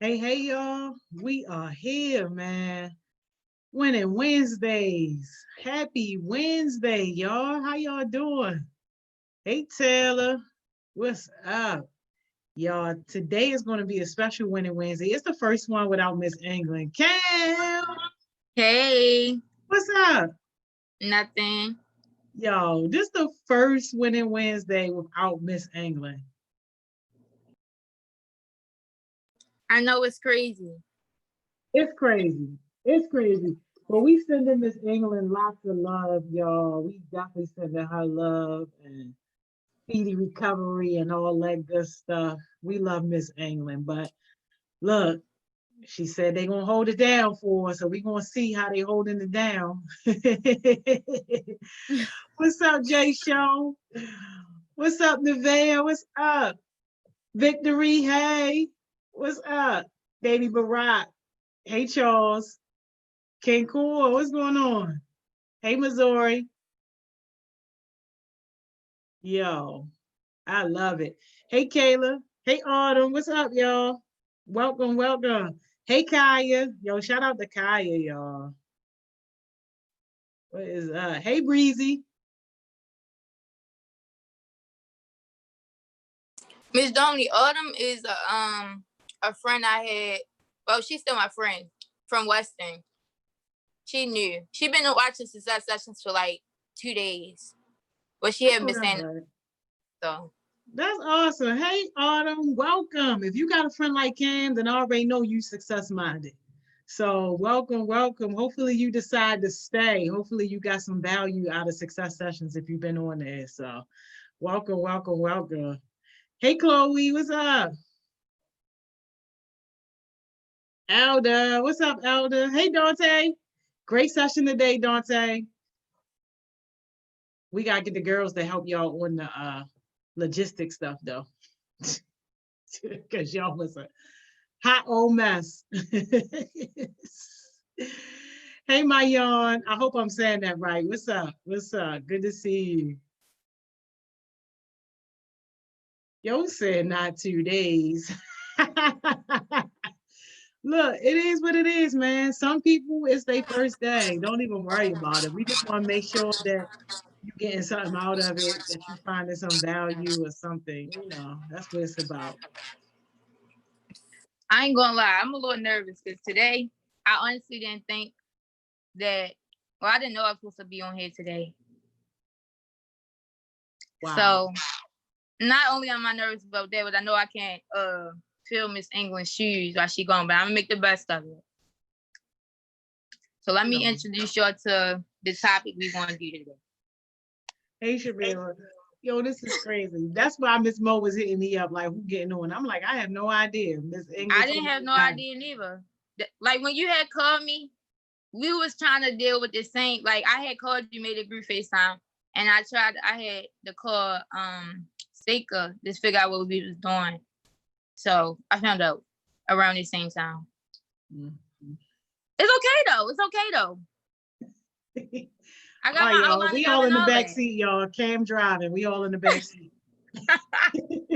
Hey, y'all. We are here, man. Winning Wednesdays. Happy Wednesday, y'all. How y'all doing? Hey, Taylor. What's up? Y'all, today is going to be a special Winning Wednesday. It's the first one without Miss England. Cam, Hey, what's up? nothing. Yo, this the first Winning Wednesday without Miss England. I know it's crazy. It's crazy. It's crazy. But we sending Miss England lots of love, y'all. We definitely sending her love and speedy recovery and all that good stuff. We love Miss England. But look, she said they gonna hold it down for us, so we gonna see how they holding it down. What's up, Jay Show? What's up, Nevaeh? What's up? Victory, hey. What's up? Baby Barack. Hey, Charles. King Cool, what's going on? Hey, Missouri. Yo, I love it. Hey, Kayla. Hey, Autumn. What's up, y'all? Welcome, welcome. Hey, Kaya. Yo, shout out to Kaya, y'all. What is Hey, Breezy. Miss Dominique Autumn is a friend I had. Well, she's still my friend from Western. She knew. She been watching Success Sessions for like 2 days, but she hadn't Oh, been that's saying right. so. That's awesome. Hey, Autumn, welcome. If you got a friend like Cam, then I already know you success minded. So welcome, welcome. Hopefully you decide to stay. Hopefully you got some value out of success sessions if you've been on there. So welcome, welcome, welcome. Hey, Chloe, what's up? Elder, what's up, Elder? Hey, Dante. Great session today, Dante. We gotta get the girls to help y'all on the logistic stuff though. Because y'all was a hot old mess. Hey, my yawn. I hope I'm saying that right. What's up? What's up? Good to see you. Yo said not 2 days. Look, it is what it is, man. Some people, it's their first day. Don't even worry about it. We just want to make sure that you're getting something out of it, that you're finding some value or something. That's what it's about. I ain't gonna lie, I'm a little nervous because today I honestly didn't think that. Well, I didn't know I was supposed to be on here today. Wow. So not only am I nervous about that, but I know I can't fill Miss England's shoes while she gone, but I'm gonna make the best of it. So let me introduce y'all to the topic we want to do today. Hey, Shabira. Yo, this is crazy. That's why Miss Mo was hitting me up, like, who getting on? I'm like, I have no idea. Miss English. I didn't have no idea neither. Like when you had called me, we was trying to deal with the same. Like I had called you, made a group FaceTime, and I had to call Seika just figure out what we was doing. So I found out around the same time. Mm-hmm. It's okay though. It's okay though. I got my outline. We all in the back seat, y'all. Cam driving. We all in the back seat.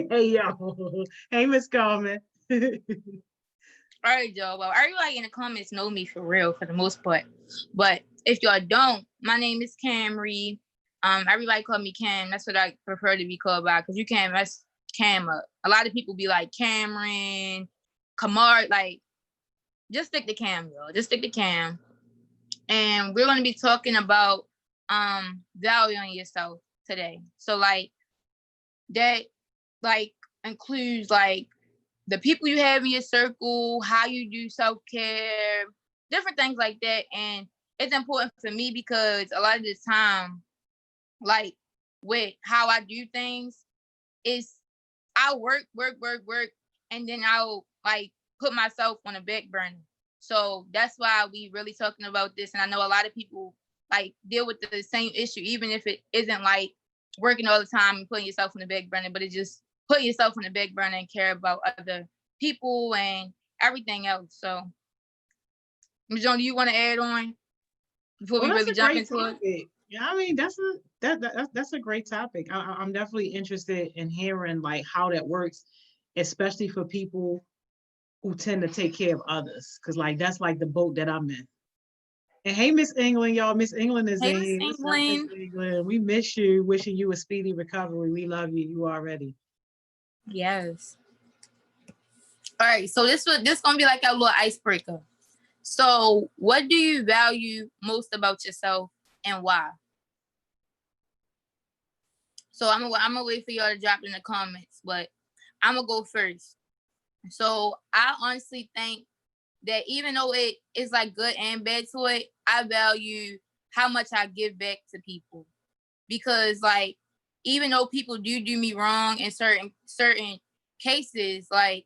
Hey, yo. Hey, Miss Carmen. All right, y'all. Well, everybody in the comments know me for real, for the most part. But if y'all don't, my name is Camry. Everybody call me Cam. That's what I prefer to be called by, because you can't mess Cam up. A lot of people be like Cameron, Kamar. Like, just stick to Cam, y'all. Just stick to Cam. And we're gonna be talking about valuing yourself today. So like that includes like the people you have in your circle, how you do self-care, different things like that. And it's important for me because a lot of the time, like with how I do things, is I'll work, and then I'll like put myself on a back burner. So that's why we really talking about this. And I know a lot of people like deal with the same issue, even if it isn't like working all the time and putting yourself on the back burner, but it just put yourself on the back burner and care about other people and everything else. So, Ms. Joan, do you want to add on before we really jump into it? Yeah, I mean that's a great topic. I'm definitely interested in hearing like how that works, especially for people who tend to take care of others. Cause like that's like the boat that I'm in. And hey, Miss England, y'all. Miss England is Hey, in Miss here. What's up, Miss England. England? We miss you. Wishing you a speedy recovery. We love you. You already. Yes. All right. So this gonna be like a little icebreaker. So, what do you value most about yourself and why? So I'm gonna wait for y'all to drop in the comments, but I'm gonna go first. So I honestly think that even though it is like good and bad to it, I value how much I give back to people. Because like even though people do me wrong in certain cases, like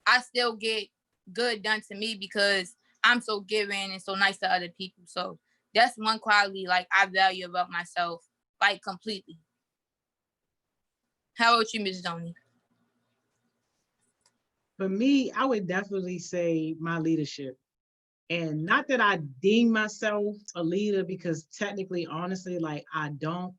I still get good done to me because I'm so giving and so nice to other people. So that's one quality like I value about myself, like completely. How about you, Miss Joni? For me, I would definitely say my leadership. And not that I deem myself a leader because technically, honestly, like I don't,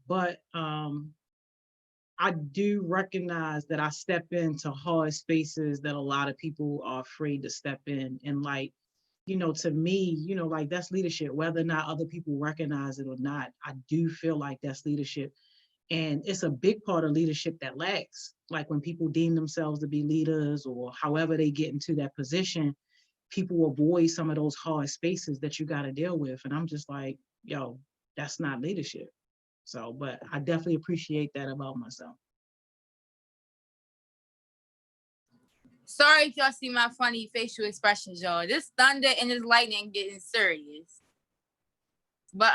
but I do recognize that I step into hard spaces that a lot of people are afraid to step in. And like, to me, like that's leadership, whether or not other people recognize it or not. I do feel like that's leadership. And it's a big part of leadership that lacks. Like when people deem themselves to be leaders or however they get into that position, people avoid some of those hard spaces that you got to deal with. And I'm just like, yo, that's not leadership. So, but I definitely appreciate that about myself. Sorry if y'all see my funny facial expressions, y'all. This thunder and this lightning getting serious. But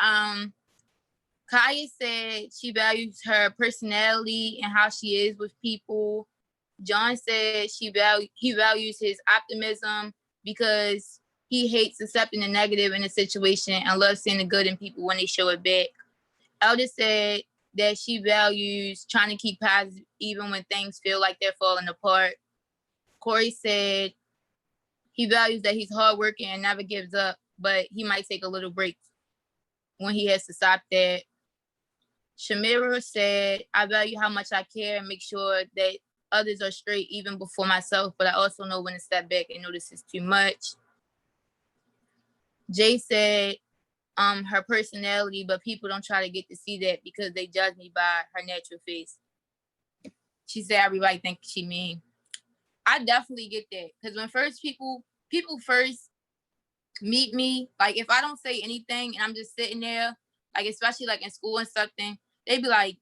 Kaya said she values her personality and how she is with people. John said he values his optimism because he hates accepting the negative in a situation and loves seeing the good in people when they show it back. Elder said that she values trying to keep positive even when things feel like they're falling apart. Corey said he values that he's hardworking and never gives up, but he might take a little break when he has to stop that. Shamira said, I value how much I care and make sure that others are straight even before myself, but I also know when to step back and notice it's too much. Jay said, her personality, but people don't try to get to see that because they judge me by her natural face. She said everybody thinks she mean. I definitely get that because when first people first meet me, like if I don't say anything and I'm just sitting there, like especially like in school and something, they be like,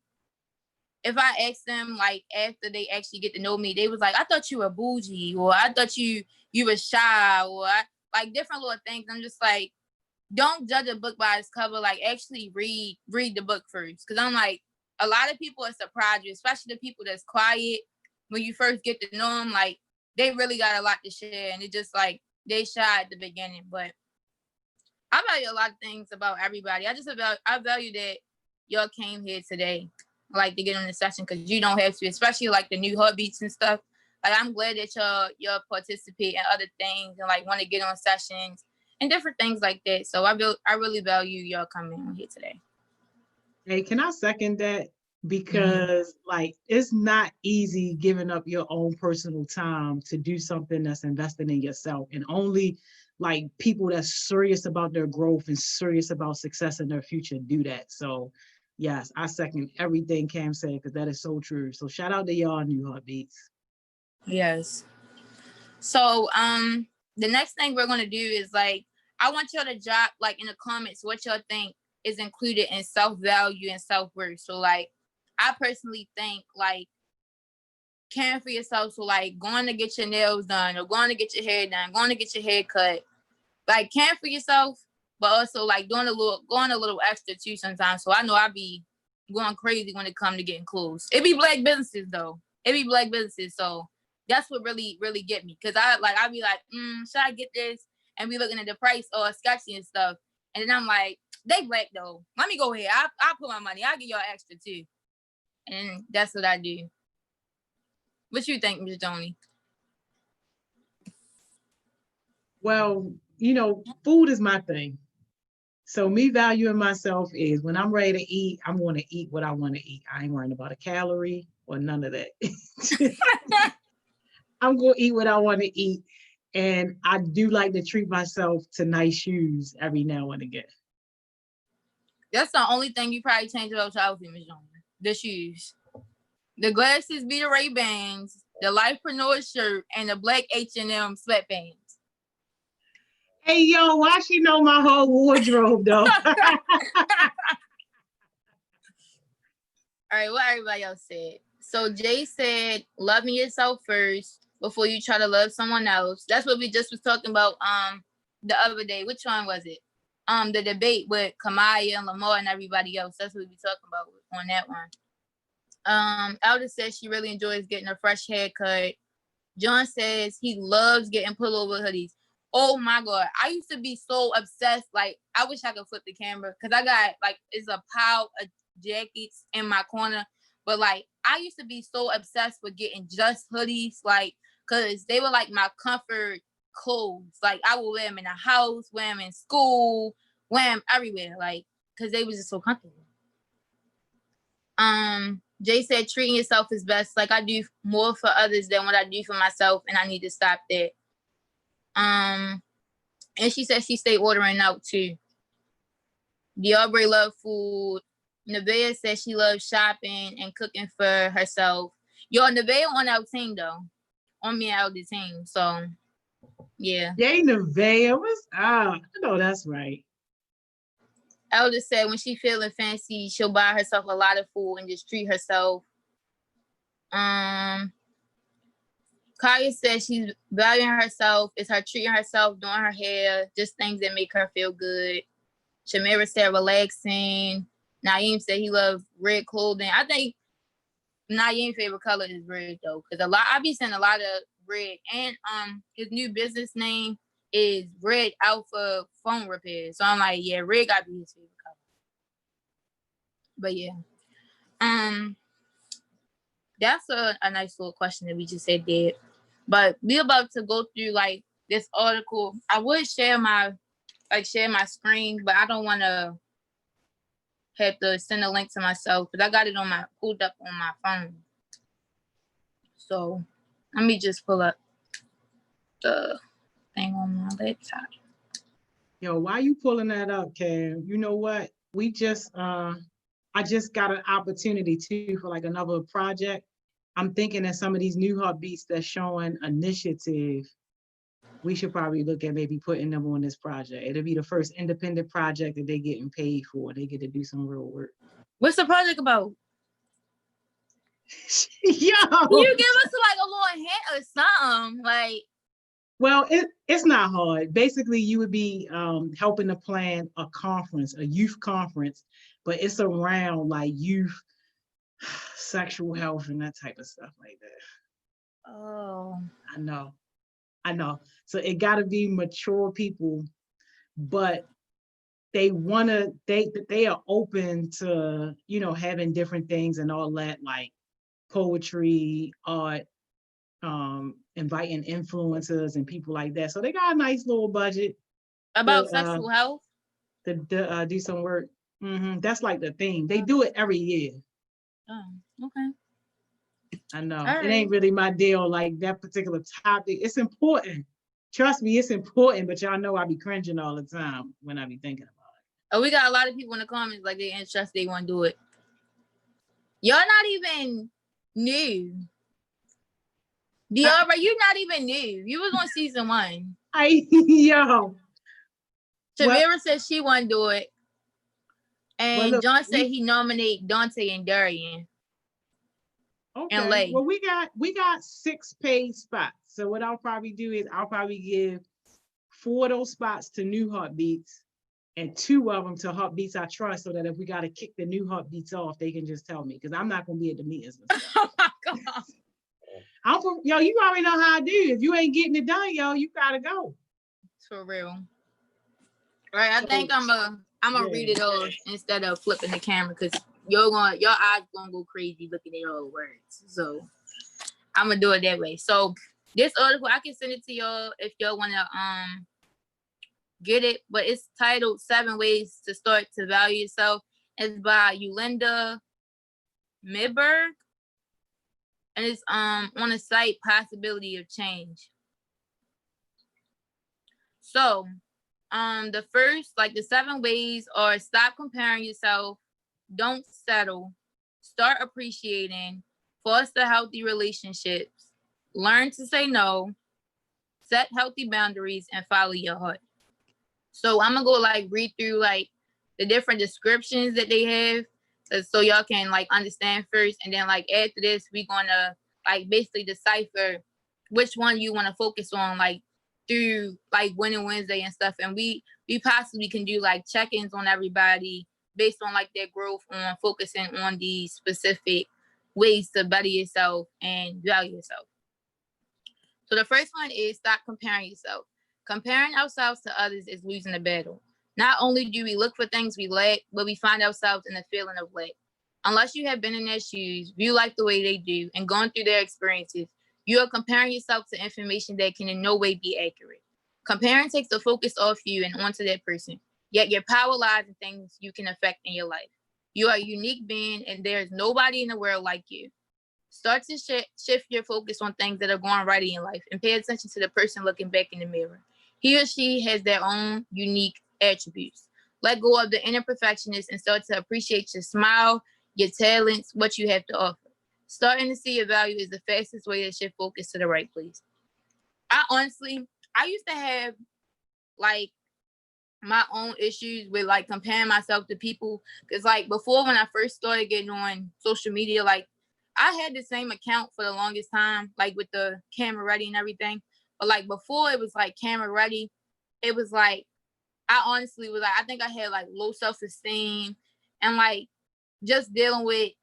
if I ask them like after they actually get to know me, they was like, I thought you were bougie, or I thought you were shy, or like different little things. I'm just like, don't judge a book by its cover. Like actually read the book first, because I'm like, a lot of people are surprised you, especially the people that's quiet when you first get to know them. Like they really got a lot to share, and it just like they shy at the beginning. But I value a lot of things about everybody. I value that y'all came here today, like to get on the session, because you don't have to, especially like the new heartbeats and stuff. Like I'm glad that y'all participate in other things and like want to get on sessions and different things like that. So I really value y'all coming on here today. Hey, can I second that? Because like it's not easy giving up your own personal time to do something that's invested in yourself, and only like people that's serious about their growth and serious about success in their future do that. So yes, I second everything Cam said because that is so true. So shout out to y'all, New Heartbeats. Yes. So the next thing we're gonna do is like I want y'all to drop like in the comments what y'all think is included in self-value and self-worth. So like I personally think like caring for yourself, so like going to get your nails done or going to get your hair done, going to get your hair cut, like caring for yourself, but also like going a little extra too sometimes. So I know I be going crazy when it comes to getting clothes. It be black businesses though. It be black businesses. So that's what really, really get me. Cause I be like, should I get this? And be looking at the price or sketchy and stuff. And then I'm like, they black though. Let me go ahead. I'll put my money. I'll give y'all extra too. And that's what I do. What you think, Ms. Joni? Well, food is my thing. So me valuing myself is when I'm ready to eat, I'm going to eat what I want to eat. I ain't worrying about a calorie or none of that. I'm gonna eat what I want to eat. And I do like to treat myself to nice shoes every now and again. That's the only thing you probably change about your outfit, Miss Jones. The shoes. The glasses be the Ray-Bans, the Lifepreneur shirt, and the black H&M sweatpants. Hey, yo, why she know my whole wardrobe, though? All right, what everybody else said. So Jay said, loving yourself first before you try to love someone else. That's what we just was talking about the other day. Which one was it? The debate with Kamaya and Lamar and everybody else. That's what we talking about on that one. Elder says she really enjoys getting a fresh haircut. John says he loves getting pullover hoodies. Oh my God. I used to be so obsessed. Like, I wish I could flip the camera because I got, like, it's a pile of jackets in my corner. But, like, I used to be so obsessed with getting just hoodies, like, because they were, like, my comfort clothes. Like, I would wear them in the house, wear them in school, wear them everywhere, like, because they was just so comfortable. Jay said treating yourself is best. Like, I do more for others than what I do for myself, and I need to stop that. And she said she stayed ordering out too. Diabre love food. Nevaeh said she loves shopping and cooking for herself. Yo, Nevaeh on our team though. On me out the team. So yeah. Yay, Nevaeh. What's up? I know that's right. Elder said when she feeling fancy, she'll buy herself a lot of food and just treat herself. Kaya said she's valuing herself. It's her treating herself, doing her hair, just things that make her feel good. Shamira said relaxing. Naeem said he loves red clothing. I think Naeem's favorite color is red though, because I be seeing a lot of red. And his new business name is Red Alpha Phone Repair. So I'm like, yeah, red gotta be his favorite color. But yeah. That's a nice little question that we just said there. But we about to go through like this article. I would share my screen, but I don't want to have to send a link to myself because I got it pulled up on my phone. So let me just pull up the thing on my laptop. Yo, why you pulling that up, Cam? You know what? We just I just got an opportunity too for like another project. I'm thinking that some of these new heartbeats that's showing initiative, we should probably look at maybe putting them on this project. It'll be the first independent project that they're getting paid for. They get to do some real work. What's the project about? Yo! Can you give us like a little hint or something? Like, well, it's not hard. Basically, you would be helping to plan a conference, a youth conference, but it's around like youth sexual health and that type of stuff like that. Oh, I know. So it got to be mature people, but they are open to, having different things and all that, like poetry, art, inviting influencers and people like that. So they got a nice little budget about sexual health to do some work. That's like the thing. They do it every year. Oh, okay. I know. It ain't really my deal, like that particular topic. It's important. Trust me, it's important, but y'all know I be cringing all the time when I be thinking about it. Oh, we got a lot of people in the comments like they interested, they want to do it. Y'all not even new. Diabra, you're not even new. You was on season 1. Yo. Shavira said she want to do it. And look, John said he nominate Dante and Darian. Okay. And Lay. Well, we got 6 paid spots. So what I'll probably do is I'll probably give 4 of those spots to New Heartbeats and 2 of them to Heartbeats I Trust, so that if we got to kick the New Heartbeats off, they can just tell me, because I'm not going to be at the meetings. Oh my God. Yo, you already know how I do. If you ain't getting it done, yo, you got to go. For real. All right, I think I'm gonna read it all instead of flipping the camera, because your eyes gonna go crazy looking at all the words. So I'm gonna do it that way. So this article, I can send it to y'all if y'all wanna get it, but it's titled 7 Ways to Start to Value Yourself. It's by Yulinda Midberg. and it's on the site Possibility of Change. So the first, like the 7 ways are: stop comparing yourself, don't settle, start appreciating, foster healthy relationships, learn to say no, set healthy boundaries, and follow your heart. So I'm gonna go like read through like the different descriptions that they have, so y'all can like understand first, and then like after this we're gonna like basically decipher which one you want to focus on, like through like Winning Wednesday and stuff. And we possibly can do like check-ins on everybody based on like their growth on focusing on these specific ways to better yourself and value yourself. So the first one is stop comparing yourself. Comparing ourselves to others is losing the battle. Not only do we look for things we lack, but we find ourselves in a feeling of lack. Unless you have been in their shoes, view life the way they do, and gone through their experiences, you are comparing yourself to information that can in no way be accurate. Comparing takes the focus off you and onto that person. Yet your power lies in things you can affect in your life. You are a unique being, and there is nobody in the world like you. Start to shift your focus on things that are going right in your life, and pay attention to the person looking back in the mirror. He or she has their own unique attributes. Let go of the inner perfectionist and start to appreciate your smile, your talents, what you have to offer. Starting to see your value is the fastest way to shift focus to the right place. I used to have like my own issues with like comparing myself to people, because like before, when I first started getting on social media, like I had the same account for the longest time, like with the camera ready and everything. But like before it was like camera ready, it was like I honestly was like, I think I had like low self-esteem, and like just dealing with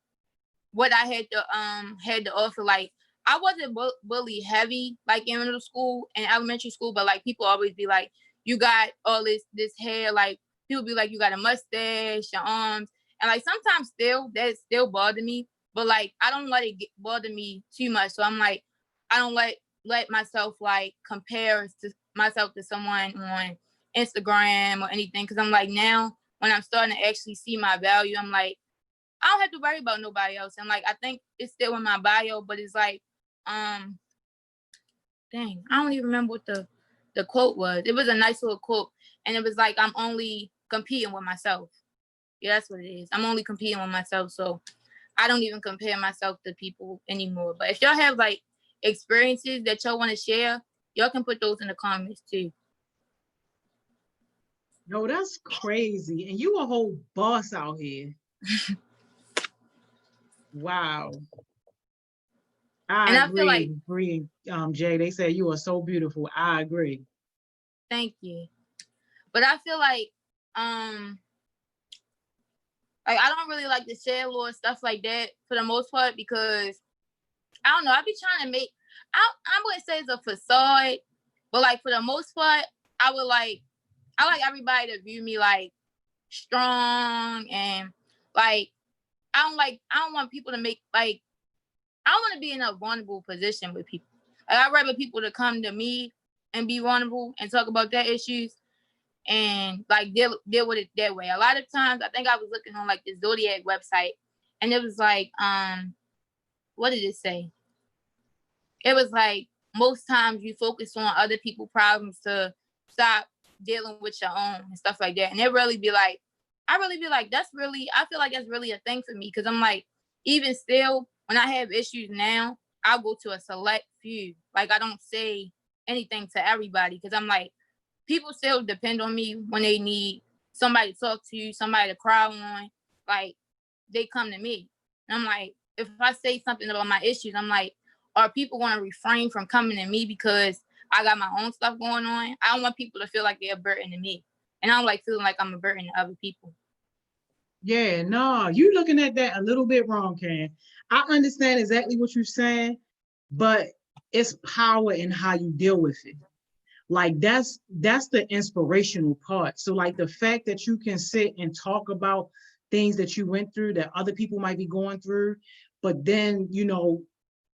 what I had to offer. Like I wasn't bully heavy like in middle school and elementary school, but like people always be like, you got all this hair, like people be like, you got a mustache, your arms, and like sometimes that still bother me, but like I don't let it bother me too much. So I'm like, I don't let myself like compare to myself to someone on Instagram or anything, because I'm like, now when I'm starting to actually see my value, I'm like, I don't have to worry about nobody else. And like I think it's still in my bio, but it's like dang, I don't even remember what the quote was. It was a nice little quote, and it was like, I'm only competing with myself. Yeah, that's what it is. I'm only competing with myself, so I don't even compare myself to people anymore. But if y'all have like experiences that y'all want to share, y'all can put those in the comments too. No, that's crazy. And you a whole boss out here. Wow. And I feel like, Jay, they say you are so beautiful. I agree. Thank you. But I feel like I don't really like to share a lot of stuff like that for the most part, because I don't know, I be trying to make, I'm gonna say it's a facade, but like for the most part, I like everybody to view me like strong, and like I don't want people to make like, I don't want to be in a vulnerable position with people. Like I'd rather people to come to me and be vulnerable and talk about their issues and like deal with it that way. A lot of times, I think I was looking on like the Zodiac website, and it was like, what did it say? It was like, most times you focus on other people's problems to stop dealing with your own and stuff like that. And it really be like, I feel like that's really a thing for me, because I'm like, even still, when I have issues now, I'll go to a select few. Like I don't say anything to everybody, because I'm like, people still depend on me when they need somebody to talk to, somebody to cry on. Like they come to me. And I'm like, if I say something about my issues, I'm like, are people going to refrain from coming to me because I got my own stuff going on? I don't want people to feel like they're a burden to me. And I don't like feeling like I'm a burden to other people. Yeah, no, you looking at that a little bit wrong, Karen. I understand exactly what you're saying, but it's power in how you deal with it. Like that's the inspirational part. So like the fact that you can sit and talk about things that you went through that other people might be going through, but then,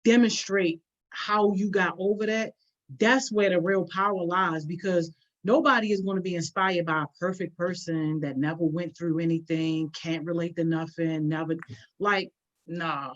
demonstrate how you got over that, that's where the real power lies, because nobody is going to be inspired by a perfect person that never went through anything, can't relate to nothing, never, like, nah.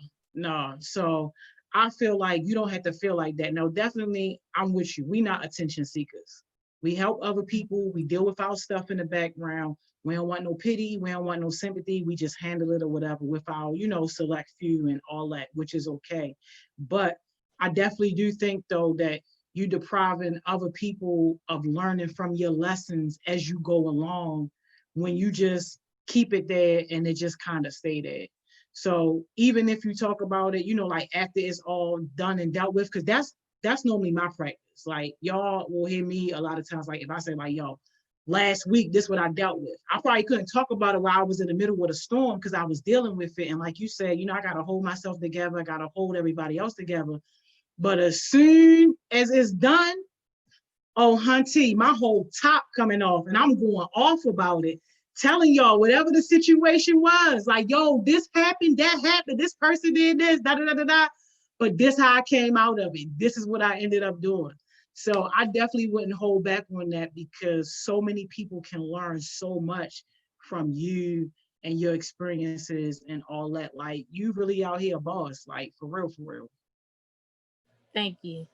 So I feel like you don't have to feel like that. No, definitely, I'm with you. We not attention seekers. We help other people. We deal with our stuff in the background. We don't want no pity. We don't want no sympathy. We just handle it or whatever with our, select few and all that, which is okay. But I definitely do think though that you depriving other people of learning from your lessons as you go along when you just keep it there and it just kind of stay there. So even if you talk about it, like after it's all done and dealt with, because that's normally my practice. Like y'all will hear me a lot of times, like if I say like, yo, last week, this is what I dealt with. I probably couldn't talk about it while I was in the middle of the storm because I was dealing with it. And like you said, I got to hold myself together. I got to hold everybody else together. But as soon as it's done, oh, hunty, my whole top coming off and I'm going off about it, telling y'all whatever the situation was, like, yo, this happened, that happened, this person did this, da da da da da. But this how I came out of it. This is what I ended up doing. So I definitely wouldn't hold back on that because so many people can learn so much from you and your experiences and all that. Like you really out here boss, like for real, for real. Thank you.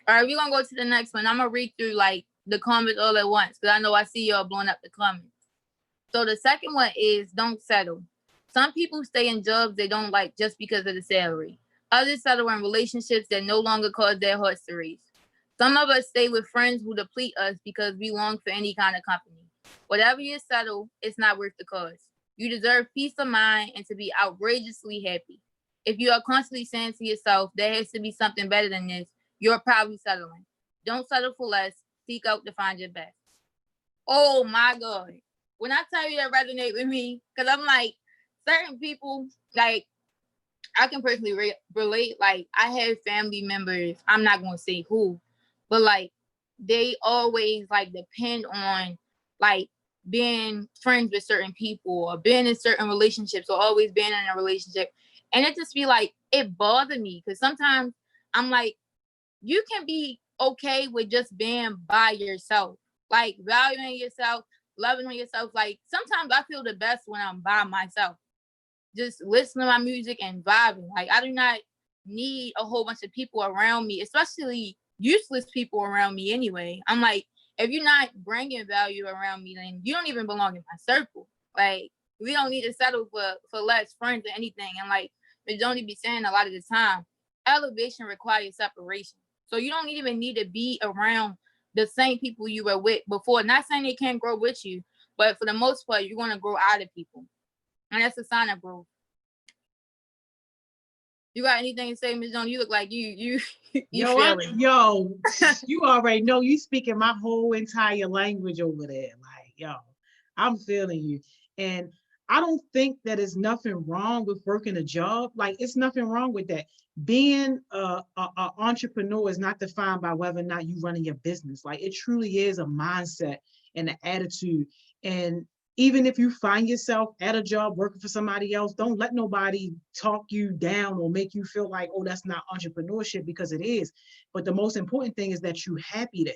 All right, we're gonna go to the next one. I'm gonna read through like the comments all at once because I know I see y'all blowing up the comments. So the second one is don't settle. Some people stay in jobs they don't like just because of the salary. Others settle in relationships that no longer cause their hearts to race. Some of us stay with friends who deplete us because we long for any kind of company. Whatever you settle, it's not worth the cost. You deserve peace of mind and to be outrageously happy. If you are constantly saying to yourself, there has to be something better than this, you're probably settling. Don't settle for less. Seek out to find your best. Oh my God. When I tell you that resonate with me, because I'm like, certain people, like, I can personally relate. Like, I have family members, I'm not going to say who, but like, they always like depend on like being friends with certain people or being in certain relationships or always being in a relationship. And it just be like, it bothered me because sometimes I'm like, you can be okay with just being by yourself, like valuing yourself, loving on yourself. Like sometimes I feel the best when I'm by myself, just listening to my music and vibing. Like I do not need a whole bunch of people around me, especially useless people around me anyway. I'm like, if you're not bringing value around me, then you don't even belong in my circle. Like we don't need to settle for less friends or anything. And like Majoni be saying a lot of the time, elevation requires separation. So you don't even need to be around the same people you were with before. Not saying they can't grow with you, but for the most part, you're going to grow out of people. And that's a sign of growth. You got anything to say, Ms. Jones? You look like you yo, you already know you speaking my whole entire language over there. Like, yo, I'm feeling you. And I don't think that there's nothing wrong with working a job. Like, it's nothing wrong with that. Being a entrepreneur is not defined by whether or not you running your business. Like, it truly is a mindset and an attitude. And even if you find yourself at a job working for somebody else, don't let nobody talk you down or make you feel like, oh, that's not entrepreneurship, because it is. But the most important thing is that you're happy there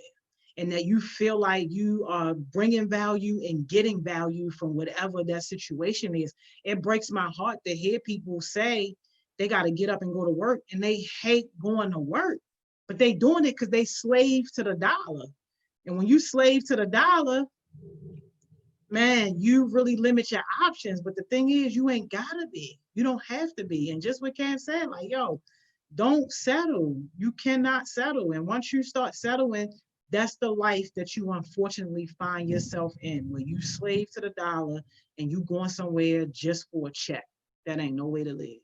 and that you feel like you are bringing value and getting value from whatever that situation is. It breaks my heart to hear people say they got to get up and go to work and they hate going to work, but they doing it because they slave to the dollar. And when you slave to the dollar, man, you really limit your options. But the thing is, you ain't gotta be. You don't have to be. And just what Cam said, like, yo, don't settle. You cannot settle. And once you start settling, that's the life that you unfortunately find yourself in, where you slave to the dollar and you going somewhere just for a check. That ain't no way to live.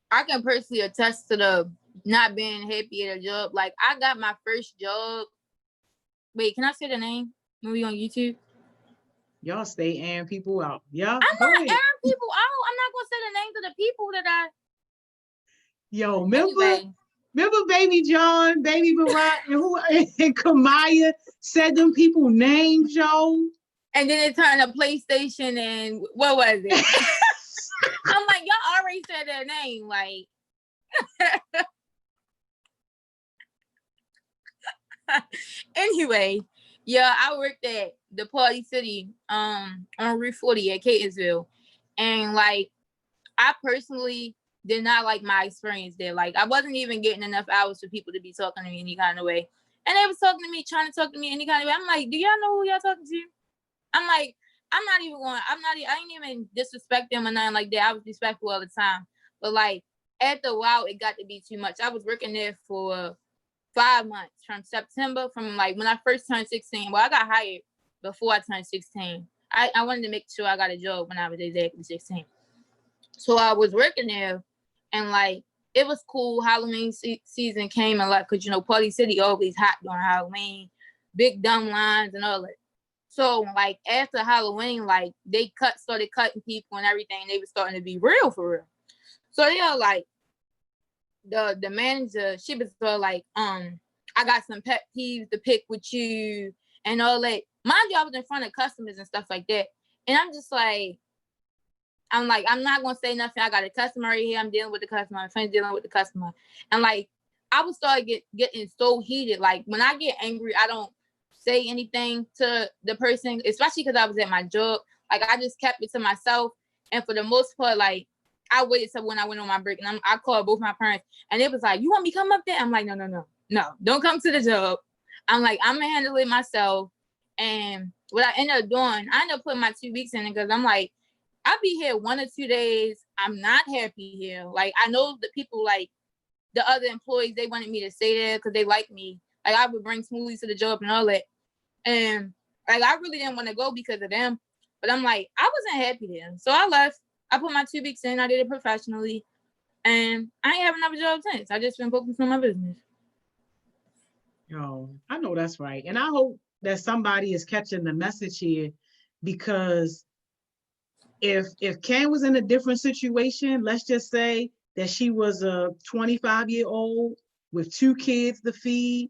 I can personally attest to the not being happy at a job. Like, I got my first job. Wait, can I say the name? Movie on YouTube? Y'all stay airing people out. Yeah. I'm not airing people out. I'm not gonna say the names of the people that I. Yo, remember Baby John, Baby Barack, and Kamaya said them people names, yo. And then it turned to PlayStation and what was it? I'm like, y'all already said their name, like. Anyway, yeah, I worked at the Party City on Route 40 at Catonsville. And like, I personally did not like my experience there. Like, I wasn't even getting enough hours for people to be talking to me any kind of way. And they was talking to me, trying to talk to me any kind of way. I'm like, do y'all know who y'all talking to? I'm like, I ain't even disrespect them or nothing like that. I was respectful all the time. But like, after a while, it got to be too much. I was working there for 5 months from September, from like when I first turned 16. Well, I got hired before I turned 16. I wanted to make sure I got a job when I was exactly 16. So I was working there, and like, it was cool. Halloween season came, and like, cause you know, Party City always hot during Halloween, big dumb lines and all that. So like, after Halloween, like, they started cutting people and everything. They were starting to be real for real. So they are like, the manager, she was like, I got some pet peeves to pick with you and all that. Mind you, I was in front of customers and stuff like that. And I'm just like, I'm not gonna say nothing. I got a customer right here. I'm dealing with the customer. My friend's dealing with the customer. And like, I would start getting so heated. Like, when I get angry, I don't say anything to the person, especially because I was at my job. Like, I just kept it to myself. And for the most part, like, I waited till when I went on my break, and I called both my parents, and it was like, you want me to come up there? I'm like, no, don't come to the job. I'm like, I'm gonna handle it myself. And what I ended up doing, I ended up putting my 2 weeks in it, because I'm like, I'll be here 1 or 2 days. I'm not happy here. Like, I know the people, like the other employees, they wanted me to stay there because they like me. Like, I would bring smoothies to the job and all that. And like, I really didn't want to go because of them. But I'm like, I wasn't happy there. So I left. I put my 2 weeks in. I did it professionally. And I ain't have another job since. I just been focusing on my business. Oh, I know that's right. And I hope that somebody is catching the message here, because if Cam was in a different situation, let's just say that she was a 25-year-old with 2 kids to feed,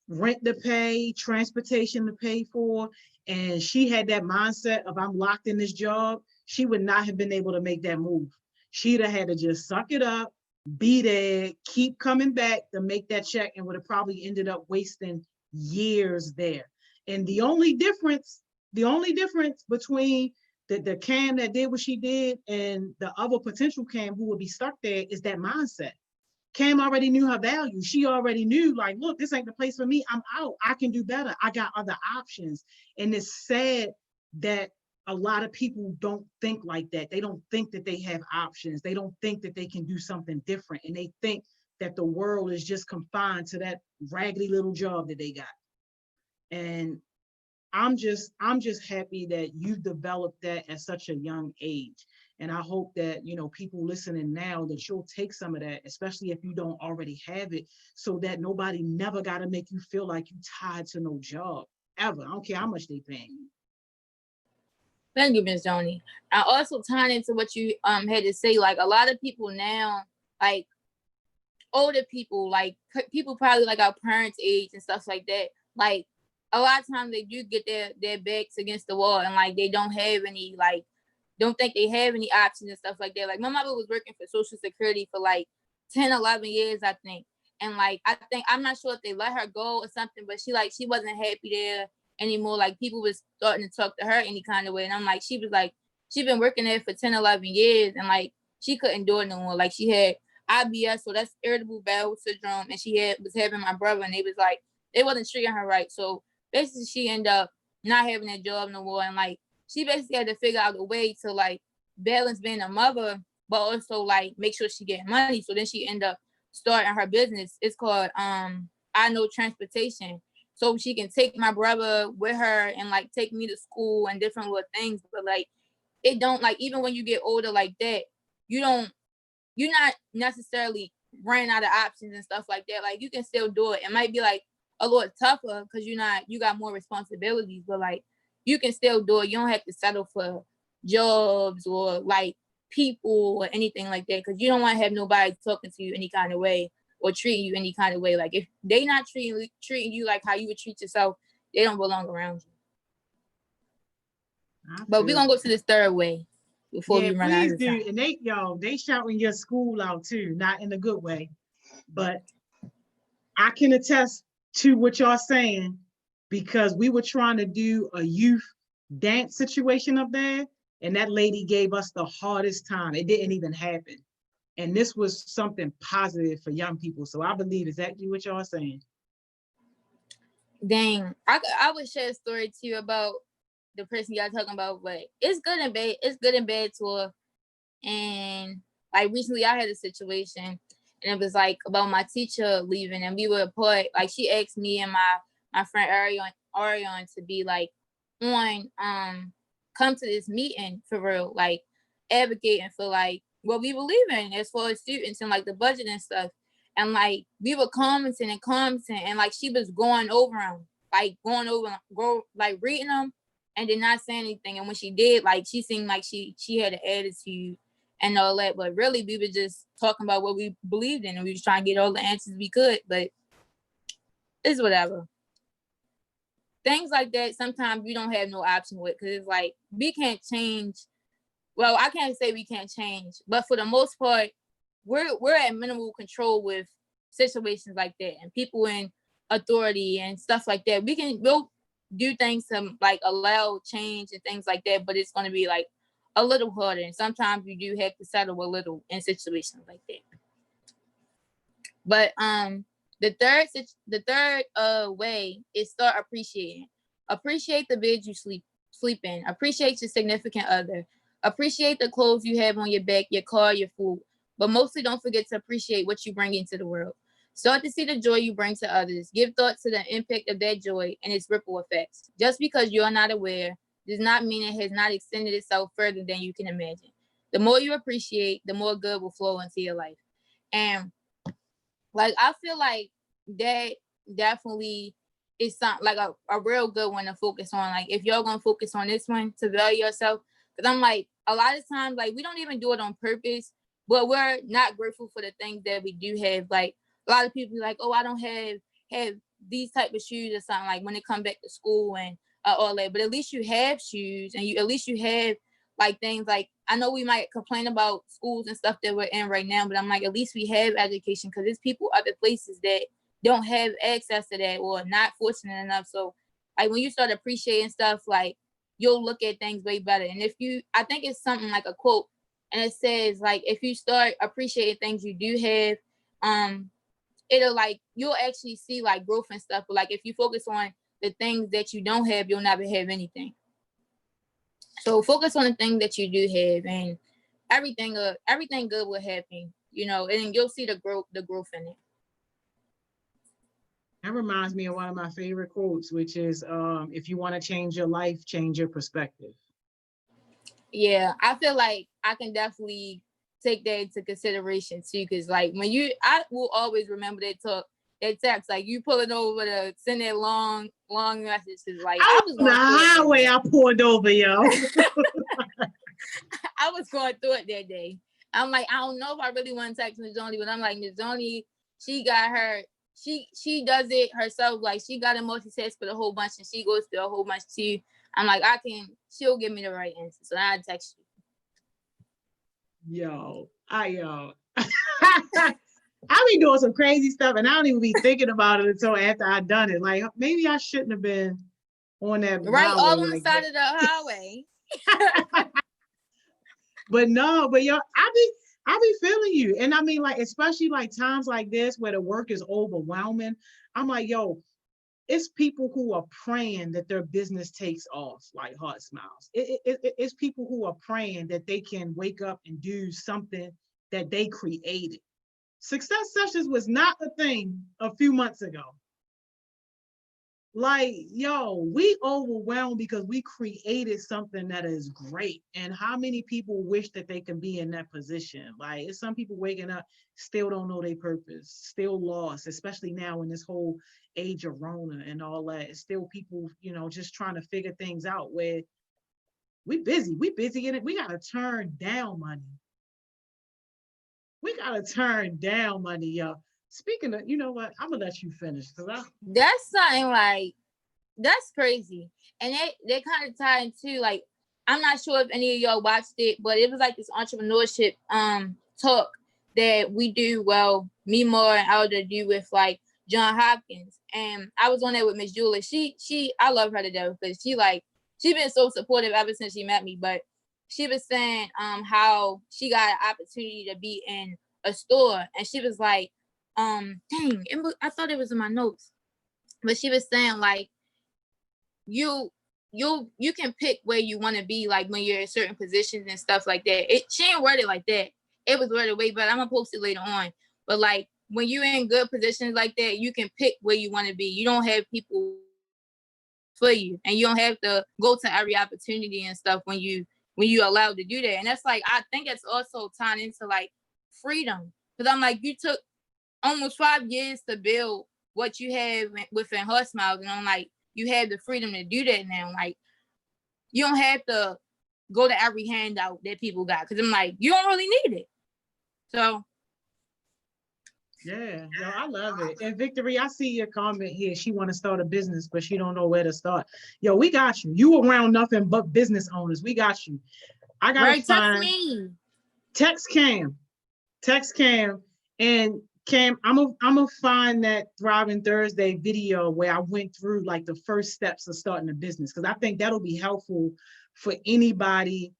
rent to pay, transportation to pay for, and she had that mindset of, I'm locked in this job, she would not have been able to make that move. She'd have had to just suck it up, be there, keep coming back to make that check, and would have probably ended up wasting years there. And the only difference between the Cam that did what she did and the other potential Cam who would be stuck there is that mindset. Cam already knew her value. She already knew, like, look, this ain't the place for me. I'm out. I can do better. I got other options. And it's sad that a lot of people don't think like that. They don't think that they have options. They don't think that they can do something different. And they think that the world is just confined to that raggedy little job that they got. And I'm just happy that you developed that at such a young age. And I hope that, you know, people listening now, that you'll take some of that, especially if you don't already have it, so that nobody never got to make you feel like you tied to no job ever. I don't care how much they paying you. Thank you, Ms. Joni. I also tying into what you had to say, like, a lot of people now, like older people, like people probably like our parents' age and stuff like that, like, a lot of times they do get their backs against the wall, and like, they don't have any, like, don't think they have any options and stuff like that. Like, my mother was working for Social Security for like 10, 11 years, I think. And like, I'm not sure if they let her go or something, but she wasn't happy there anymore. Like, people was starting to talk to her any kind of way. And I'm like, she been working there for 10, 11 years, and like, she couldn't do it no more. Like, she had IBS, so that's irritable bowel syndrome, and she was having my brother, and they wasn't treating her right. So basically, she ended up not having a job no more. And like, she basically had to figure out a way to like balance being a mother, but also like make sure she getting money. So then she ended up starting her business. It's called I Know Transportation. So she can take my brother with her and like take me to school and different little things. But like, it don't, like, even when you get older like that, you're not necessarily running out of options and stuff like that. Like, you can still do it. It might be like a little tougher because you got more responsibilities, but like, you can still do it. You don't have to settle for jobs or like people or anything like that, because you don't want to have nobody talking to you any kind of way or treating you any kind of way. Like, if they not treating you like how you would treat yourself, they don't belong around you. But we're gonna go to this third way before we run out of time. And they shouting your school out too, not in a good way, but I can attest to what y'all saying, because we were trying to do a youth dance situation up there, and that lady gave us the hardest time. It didn't even happen. And this was something positive for young people. So I believe exactly what y'all saying. Dang, I would share a story too about the person y'all talking about, but it's good and bad. It's good and bad to her. And like recently, I had a situation, and it was like about my teacher leaving, and we were put like she asked me and my friend Arion to be like on come to this meeting for real, like advocating for like what we believe in as far as students and like the budget and stuff. And like we were commenting and like she was going over them, like like reading them and did not say anything. And when she did, like she seemed like she had an attitude and all that. But really we were just talking about what we believed in and we was trying to get all the answers we could, but it's whatever. Things like that sometimes we don't have no option with, because it's like we can't change. Well, I can't say we can't change, but for the most part, we're at minimal control with situations like that and people in authority and stuff like that. We'll do things to like allow change and things like that, but it's going to be like a little harder. And sometimes you do have to settle a little in situations like that. But the third way is start appreciating. Appreciate the bed you sleep in. Appreciate your significant other. Appreciate the clothes you have on your back, your car, your food. But mostly don't forget to appreciate what you bring into the world. Start to see the joy you bring to others. Give thought to the impact of that joy and its ripple effects. Just because you are not aware does not mean it has not extended itself further than you can imagine. The more you appreciate, the more good will flow into your life. And like I feel like that definitely is something like a real good one to focus on. Like if you're gonna focus on this one to value yourself, because I'm like a lot of times like we don't even do it on purpose, but we're not grateful for the things that we do have. Like a lot of people be like, oh, I don't have these type of shoes or something, like when they come back to school and all that. But at least you have shoes and at least you have like things like, I know we might complain about schools and stuff that we're in right now, but I'm like, at least we have education, because there's people other places that don't have access to that or not fortunate enough. So like when you start appreciating stuff, like you'll look at things way better. And I think it's something like a quote, and it says like, if you start appreciating things you do have, it'll like, you'll actually see like growth and stuff. But like if you focus on the things that you don't have, you'll never have anything. So focus on the thing that you do have, and everything good will happen, and you'll see the growth in it. That reminds me of one of my favorite quotes, which is, if you want to change your life, change your perspective. Yeah, I feel like I can definitely take that into consideration too, because like I will always remember that text, like you pulling over to send that long messages. Like I was on the highway, I pulled over, yo. I was going through it that day. I'm like, I don't know if I really want to text Ms. Joni, but I'm like, Ms. Joni, she got her, she does it herself. Like she got a multitask for the whole bunch, and she goes through a whole bunch too. I'm like, she'll give me the right answer. So I text you. Yo. I be doing some crazy stuff and I don't even be thinking about it until after I done it. Like maybe I shouldn't have been on that right highway all on like the side that. of the highway. But yo, I be feeling you. And I mean, like, especially like times like this where the work is overwhelming. I'm like, yo, it's people who are praying that their business takes off, like HeartSmiles. It's people who are praying that they can wake up and do something that they created. Success sessions was not a thing a few months ago. Like, yo, we overwhelmed because we created something that is great. And how many people wish that they can be in that position? Like, it's some people waking up, still don't know their purpose, still lost, especially now in this whole age of Rona and all that. It's still people, just trying to figure things out where we busy in it. We got to turn down money. We got to turn down money, yo. Speaking of, you know what? I'm going to let you finish. That's something like, that's crazy. And they kind of tie into, like, I'm not sure if any of y'all watched it, but it was like this entrepreneurship talk that we do, well, me more and Elder do with like John Hopkins. And I was on there with Miss Julie. I love her to death because she been so supportive ever since she met me. But she was saying how she got an opportunity to be in a store, and she was like, dang, I thought it was in my notes, but she was saying like you can pick where you want to be, like when you're in certain positions and stuff like that. She ain't worded like that. It was worded away, but I'm gonna post it later on. But like when you're in good positions like that, you can pick where you want to be. You don't have people for you, and you don't have to go to every opportunity and stuff when you allowed to do that. And that's like, I think it's also tying into like freedom, because I'm like, you took almost 5 years to build what you have within HeartSmiles, and I'm like, you have the freedom to do that now. Like, you don't have to go to every handout that people got, because I'm like, you don't really need it. So yeah, yo, I love it. And Victory, I see your comment here. She want to start a business, but she don't know where to start. Yo, we got you. You around nothing but business owners. We got you. I gotta right, find. Text me. Text Cam, and Cam. I'm gonna find that Thriving Thursday video where I went through like the first steps of starting a business, because I think that'll be helpful for anybody.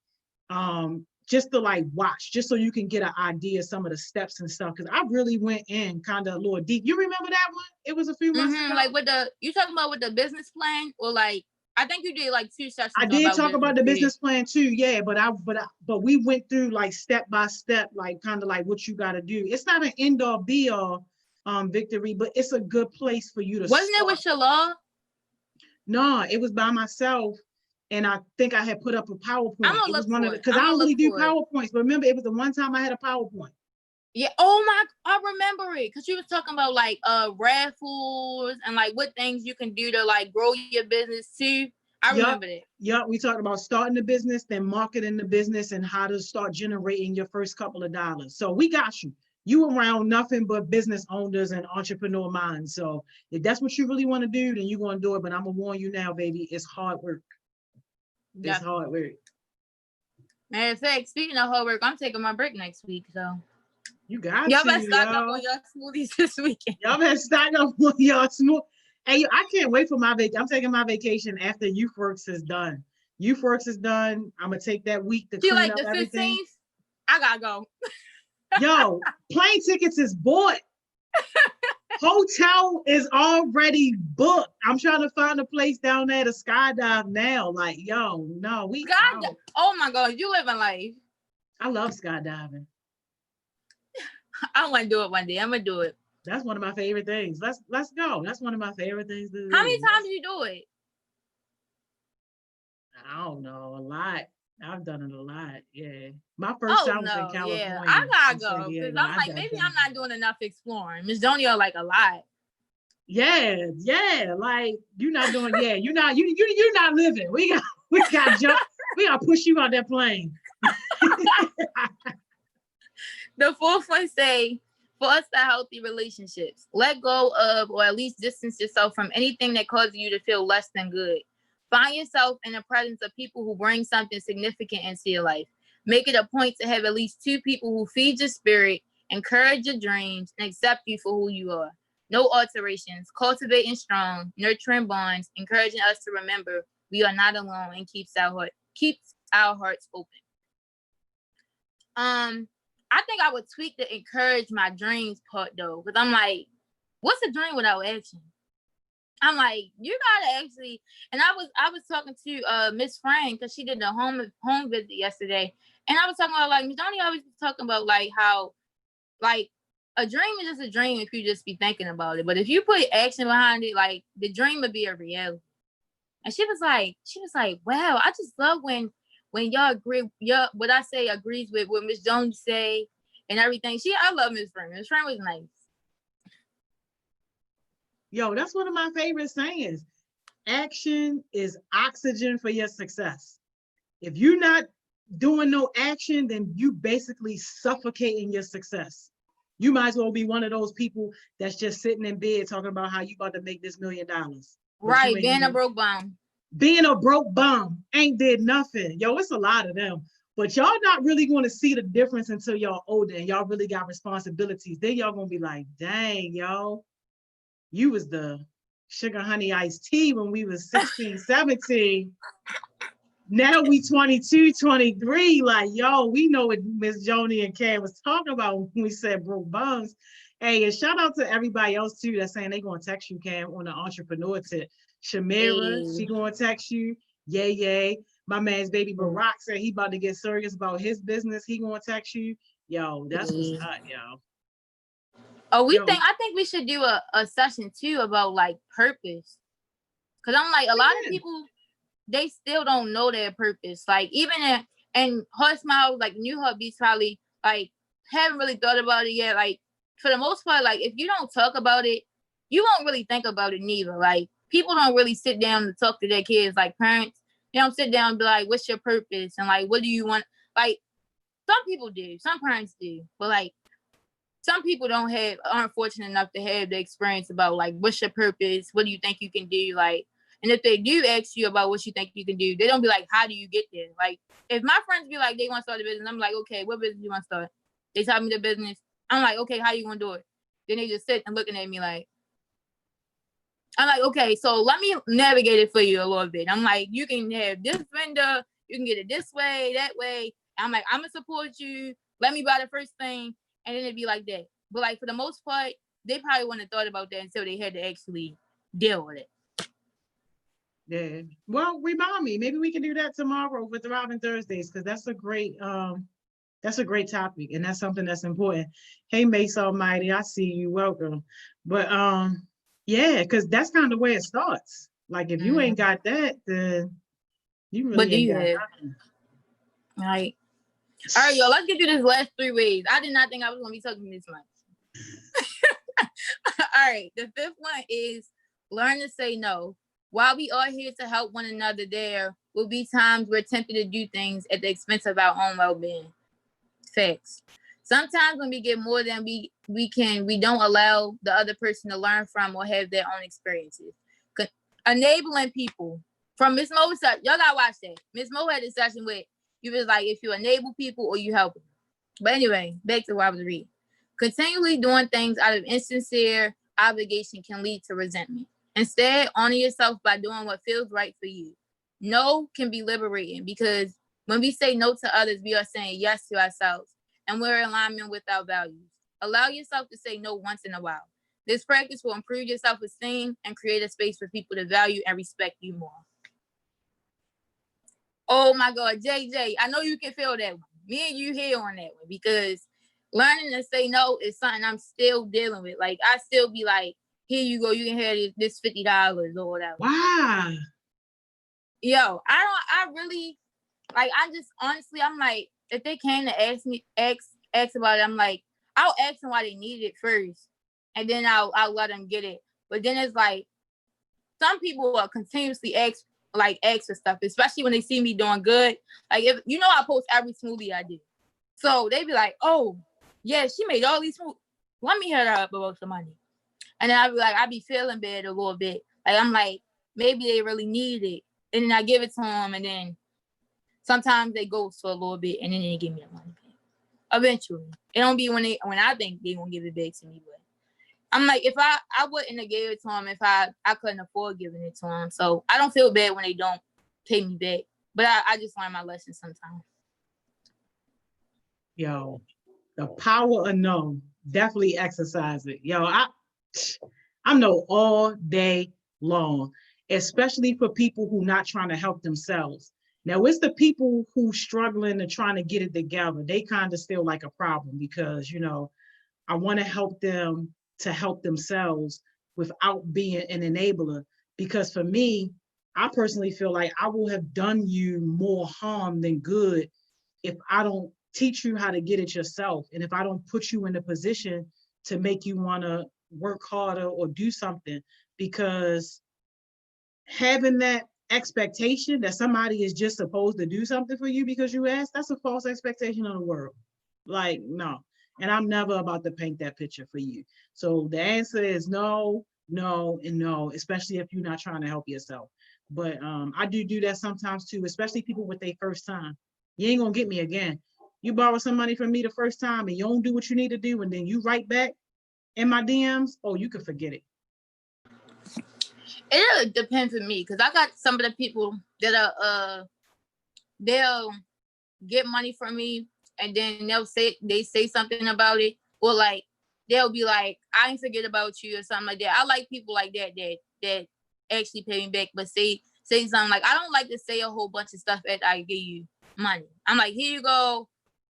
Just to like watch, just so you can get an idea of some of the steps and stuff. Because I really went in kind of a little deep. You remember that one? It was a few months ago. Like you talking about with the business plan, or like I think you did like 2 sessions. I did talk about the business plan too, yeah. But we went through like step by step, like kind of like what you got to do. It's not an end all be all, Victory, but it's a good place for you to. Wasn't it with Shalal? No, it was by myself. And I think I had put up a PowerPoint. I'm gonna look for it, because I don't really do PowerPoints. But remember, it was the one time I had a PowerPoint. Yeah. Oh my, I remember it, because you was talking about like raffles and like what things you can do to like grow your business too. I remember that. Yeah, we talked about starting the business, then marketing the business, and how to start generating your first couple of dollars. So we got you. You around nothing but business owners and entrepreneur minds. So if that's what you really want to do, then you're gonna do it. But I'm gonna warn you now, baby, it's hard work. It's hard work. Matter of fact, speaking of hard work, I'm taking my break next week, so you got y'all better stock up on your smoothies this weekend. Y'all better stock up on your smoothie. Hey, I can't wait for my vacation. I'm taking my vacation after Youth Works is done. Youth Works is done. I'm gonna take that week to clean up everything. 15th? I gotta go. Yo, plane tickets is bought. Hotel is already booked. I'm trying to find a place down there to skydive now. like, yo, no, we skydive. Oh my God, you living life. I love skydiving. I want to do it one day. I'm gonna do it. That's one of my favorite things. Let's go. That's one of my favorite things to do. How many times did you do it? I don't know, a lot. I've done it a lot. Yeah. My first time was in California. Yeah. I gotta go, because I'm like, maybe I'm not doing enough exploring. Miss Donia like a lot. Yeah, like you're not doing. Yeah, you're not living. We got jump. We gotta push you out that plane. The fourth one say, for us to healthy relationships, let go of, or at least distance yourself from anything that causes you to feel less than good. Find yourself in the presence of people who bring something significant into your life. Make it a point to have at least 2 people who feed your spirit, encourage your dreams, and accept you for who you are. No alterations. Cultivating strong, nurturing bonds, encouraging us to remember we are not alone, and keeps our hearts open. I think I would tweak the encourage my dreams part though, because I'm like, what's a dream without action? I'm like, you gotta actually, and I was talking to Miss Frank, because she did the home visit yesterday, and I was talking about like Miss Donnie always talking about like how like a dream is just a dream if you just be thinking about it, but if you put action behind it, like the dream would be a reality. And she was like, wow, I just love when y'all agree, what I say agrees with what Miss Jones say and everything. I love Miss Frank. Miss Frank was nice. Yo, that's one of my favorite sayings. Action is oxygen for your success. If you're not doing no action, then you basically suffocating your success. You might as well be one of those people that's just sitting in bed talking about how you about to make this $1 million. Right, being a broke bum. Being a broke bum ain't did nothing. Yo, it's a lot of them. But y'all not really going to see the difference until y'all older and y'all really got responsibilities. Then y'all going to be like, dang, yo, you was the sugar honey iced tea when we was 16, 17. Now we 22, 23. Like, yo, we know what Miss Joni and Cam was talking about when we said broke bones. Hey, and shout out to everybody else too that's saying they gonna text you, Cam, on the entrepreneur tip. Shamira, she Hey. gonna text you. Yay, yay. My man's baby Barack said he about to get serious about his business. He gonna text you. Yo, that's what's up, yo. Oh, Yo, I think we should do a session too about like purpose. Cause I'm like, a lot of yeah. people, they still don't know their purpose. Like even and HeartSmiles, like New Heart Beats probably like haven't really thought about it yet. Like for the most part, like if you don't talk about it, you won't really think about it neither. Like people don't really sit down to talk to their kids. Like parents, they don't sit down and be like, "What's your purpose?" and like, "What do you want?" Like some people do, some parents do, but like some people aren't fortunate enough to have the experience about like what's your purpose, what do you think you can do, like. And if they do ask you about what you think you can do, they don't be like, how do you get there? Like if my friends be like they want to start a business, I'm like, okay, what business do you want to start? They tell me the business, I'm like, okay, how you gonna do it? Then they just sit and looking at me like, I'm like, okay, so let me navigate it for you a little bit. I'm like, you can have this vendor, you can get it this way, that way. I'm like, I'm gonna support you. Let me buy the first thing, and then it'd be like that. But like for the most part, they probably wouldn't have thought about that until they had to actually deal with it. Yeah. Well, remind me. Maybe we can do that tomorrow for Thriving Thursdays because that's a great topic and that's something that's important. Hey, Mace Almighty, I see you. Welcome. But yeah, because that's kind of the way it starts. Like if you ain't got that, then you But really do ain't you got have? nothing. Right. All right, y'all. Let's get through this last 3 ways. I did not think I was gonna be talking this much. All right. The fifth one is learn to say no. While we are here to help one another, there will be times we're tempted to do things at the expense of our own well-being. Facts. Sometimes when we get more than we can, we don't allow the other person to learn from or have their own experiences. Enabling people. From Miss Mo's side, y'all gotta watch that. Miss Mo had this session with you was like if you enable people or you help them. But anyway, back to what I was reading. Continually doing things out of insincere obligation can lead to resentment. Instead, honor yourself by doing what feels right for you. No can be liberating because when we say no to others, we are saying yes to ourselves and we're in alignment with our values. Allow yourself to say no once in a while. This practice will improve your self-esteem and create a space for people to value and respect you more. Oh my God, JJ, I know you can feel that one. Me and you here on that one because learning to say no is something I'm still dealing with. Like I still be like, here you go, you can have this $50 or whatever. Wow. Yo, I really like I just honestly I'm like, if they came to ask about it, I'm like, I'll ask them why they need it first. And then I'll let them get it. But then it's like some people will continuously ask for stuff, especially when they see me doing good. Like if you know I post every smoothie I do. So they be like, oh, yeah, she made all these smoothies. Let me hit her up about some money. And then I be like, I be feeling bad a little bit. Like I'm like, maybe they really need it. And then I give it to them, and then sometimes they ghost for a little bit, and then they give me the money back. Eventually, it don't be when I think they gonna give it back to me, but I'm like, if I wouldn't have gave it to them if I couldn't afford giving it to them. So I don't feel bad when they don't pay me back, but I just learn my lesson sometimes. Yo, the power of no, definitely exercise it. Yo, I know all day long, especially for people who not trying to help themselves. Now, it's the people who struggling and trying to get it together. They kind of feel like a problem because, I want to help them to help themselves without being an enabler. Because for me, I personally feel like I will have done you more harm than good if I don't teach you how to get it yourself. And if I don't put you in a position to make you want to work harder or do something, because having that expectation that somebody is just supposed to do something for you because you asked, that's a false expectation of the world. Like, no. And I'm never about to paint that picture for you. So the answer is no, no, and no, especially if you're not trying to help yourself. But I do that sometimes too, especially people with their first time. You ain't gonna get me again. You borrow some money from me the first time and you don't do what you need to do, and then you write back in my DMs, oh, you can forget it. It really depends on me because I got some of the people that are they'll get money from me and then they say something about it, or like they'll be like, I ain't forget about you or something like that. I like people like that actually pay me back, but say something like, I don't like to say a whole bunch of stuff after I give you money. I'm like, here you go.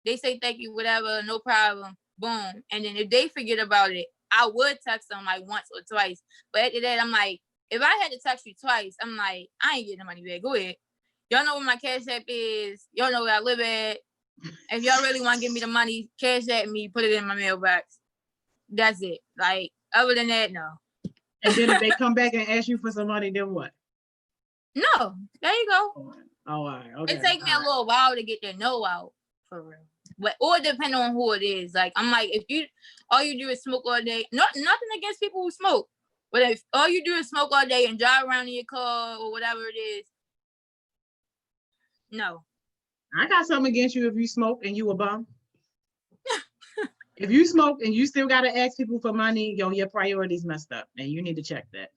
They say thank you, whatever, no problem. Boom. And then if they forget about it, I would text them like once or twice. But after that, I'm like, if I had to text you twice, I'm like, I ain't getting the money back. Go ahead. Y'all know where my Cash App is. Y'all know where I live at. If y'all really want to give me the money, Cash App me, put it in my mailbox. That's it. Like, other than that, no. And then if they come back and ask you for some money, then what? No. There you go. Oh, all right. Okay. It takes me a little while to get their no out, for real. But or depending on who it is. Like, I'm like, if you all you do is smoke all day, nothing against people who smoke. But if all you do is smoke all day and drive around in your car or whatever it is, no. I got something against you if you smoke and you a bum. If you smoke and you still gotta ask people for money, your priorities messed up, and you need to check that.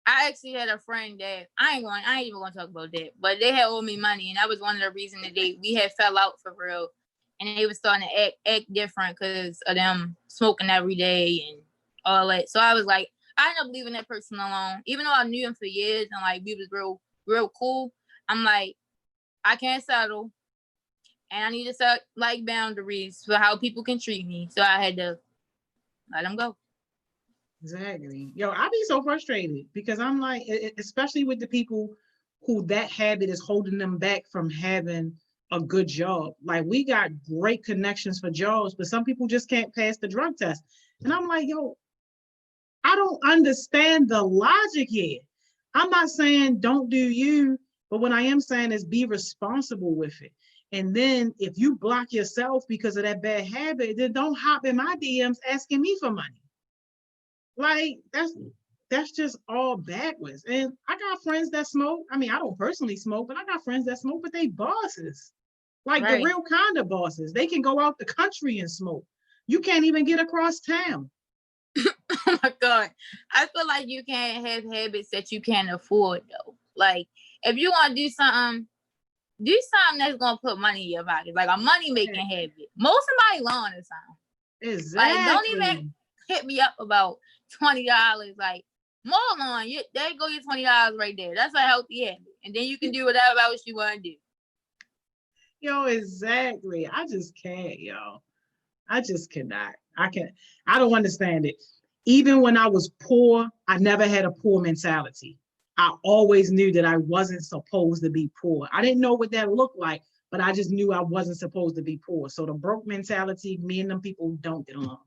I actually had a friend that I ain't even gonna talk about that, but they had owed me money, and that was one of the reasons that we had fell out for real, and they was starting to act different because of them smoking every day and all that. So I was like, I ended up leaving that person alone, even though I knew him for years and like we was real cool. I'm like, I can't settle, and I need to set like boundaries for how people can treat me. So I had to let them go. Exactly. I be so frustrated because I'm like, especially with the people who that habit is holding them back from having a good job. Like, we got great connections for jobs, but some people just can't pass the drug test. And I'm like, I don't understand the logic here. I'm not saying don't do you, but what I am saying is be responsible with it. And then if you block yourself because of that bad habit, then don't hop in my DMs asking me for money. Like, that's just all backwards. And I got friends that smoke. I mean, I don't personally smoke, but I got friends that smoke, but they bosses. Like, right. The real kind of bosses. They can go out the country and smoke. You can't even get across town. Oh my God. I feel like you can't have habits that you can't afford though. Like, if you want to do something that's gonna put money in your pocket, like a money making habit. Mow somebody's lawn or something. Exactly. Like, don't even hit me up about $20. Like, mow lawn, there you go, your $20 right there. That's a healthy habit. And then you can do whatever else you want to do. Exactly. I just can't, I just cannot. I don't understand it. Even when I was poor, I never had a poor mentality. I always knew that I wasn't supposed to be poor. I didn't know what that looked like, but I just knew I wasn't supposed to be poor. So the broke mentality, me and them people don't get along.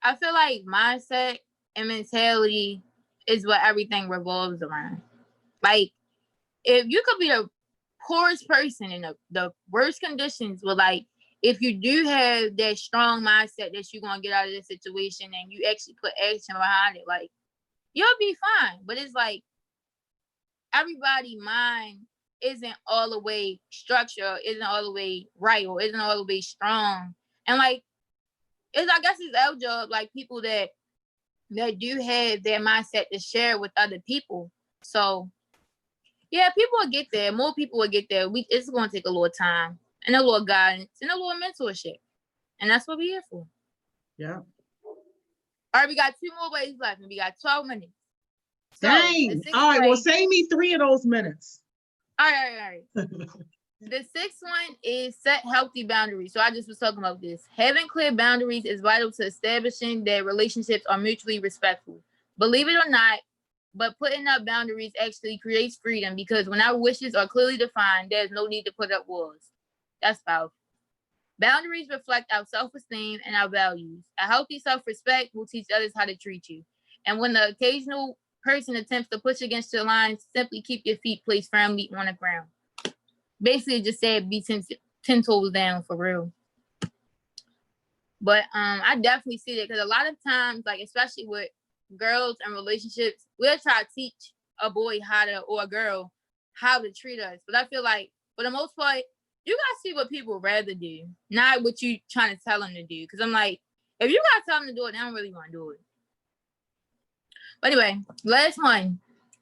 I feel like mindset and mentality is what everything revolves around. Like, if you could be the poorest person in the worst conditions, but like, if you do have that strong mindset that you're going to get out of this situation and you actually put action behind it, like, you'll be fine. But it's like, everybody's mind isn't all the way structured, isn't all the way right, or isn't all the way strong. And like, I guess it's our job, like people that do have their mindset to share with other people. So yeah, people will get there. More people will get there. It's going to take a little time and a little guidance and a little mentorship. And that's what we're here for. Yeah. All right, we got 2 more ways left and we got 12 minutes. So, dang. All right, well, save me 3 of those minutes. All right. The 6th one is set healthy boundaries. So I just was talking about this. Having clear boundaries is vital to establishing that relationships are mutually respectful. Believe it or not, but putting up boundaries actually creates freedom because when our wishes are clearly defined, there's no need to put up walls. That's powerful. Boundaries reflect our self-esteem and our values. A healthy self-respect will teach others how to treat you. And when the occasional person attempts to push against your lines, simply keep your feet placed firmly on the ground. Basically, just said be 10 toes down for real. But I definitely see that because a lot of times, like especially with girls and relationships, we'll try to teach a boy or a girl how to treat us. But I feel like for the most part, you gotta see what people rather do, not what you trying to tell them to do. Because I'm like, if you gotta tell them to do it, they don't really want to do it. But anyway, last one,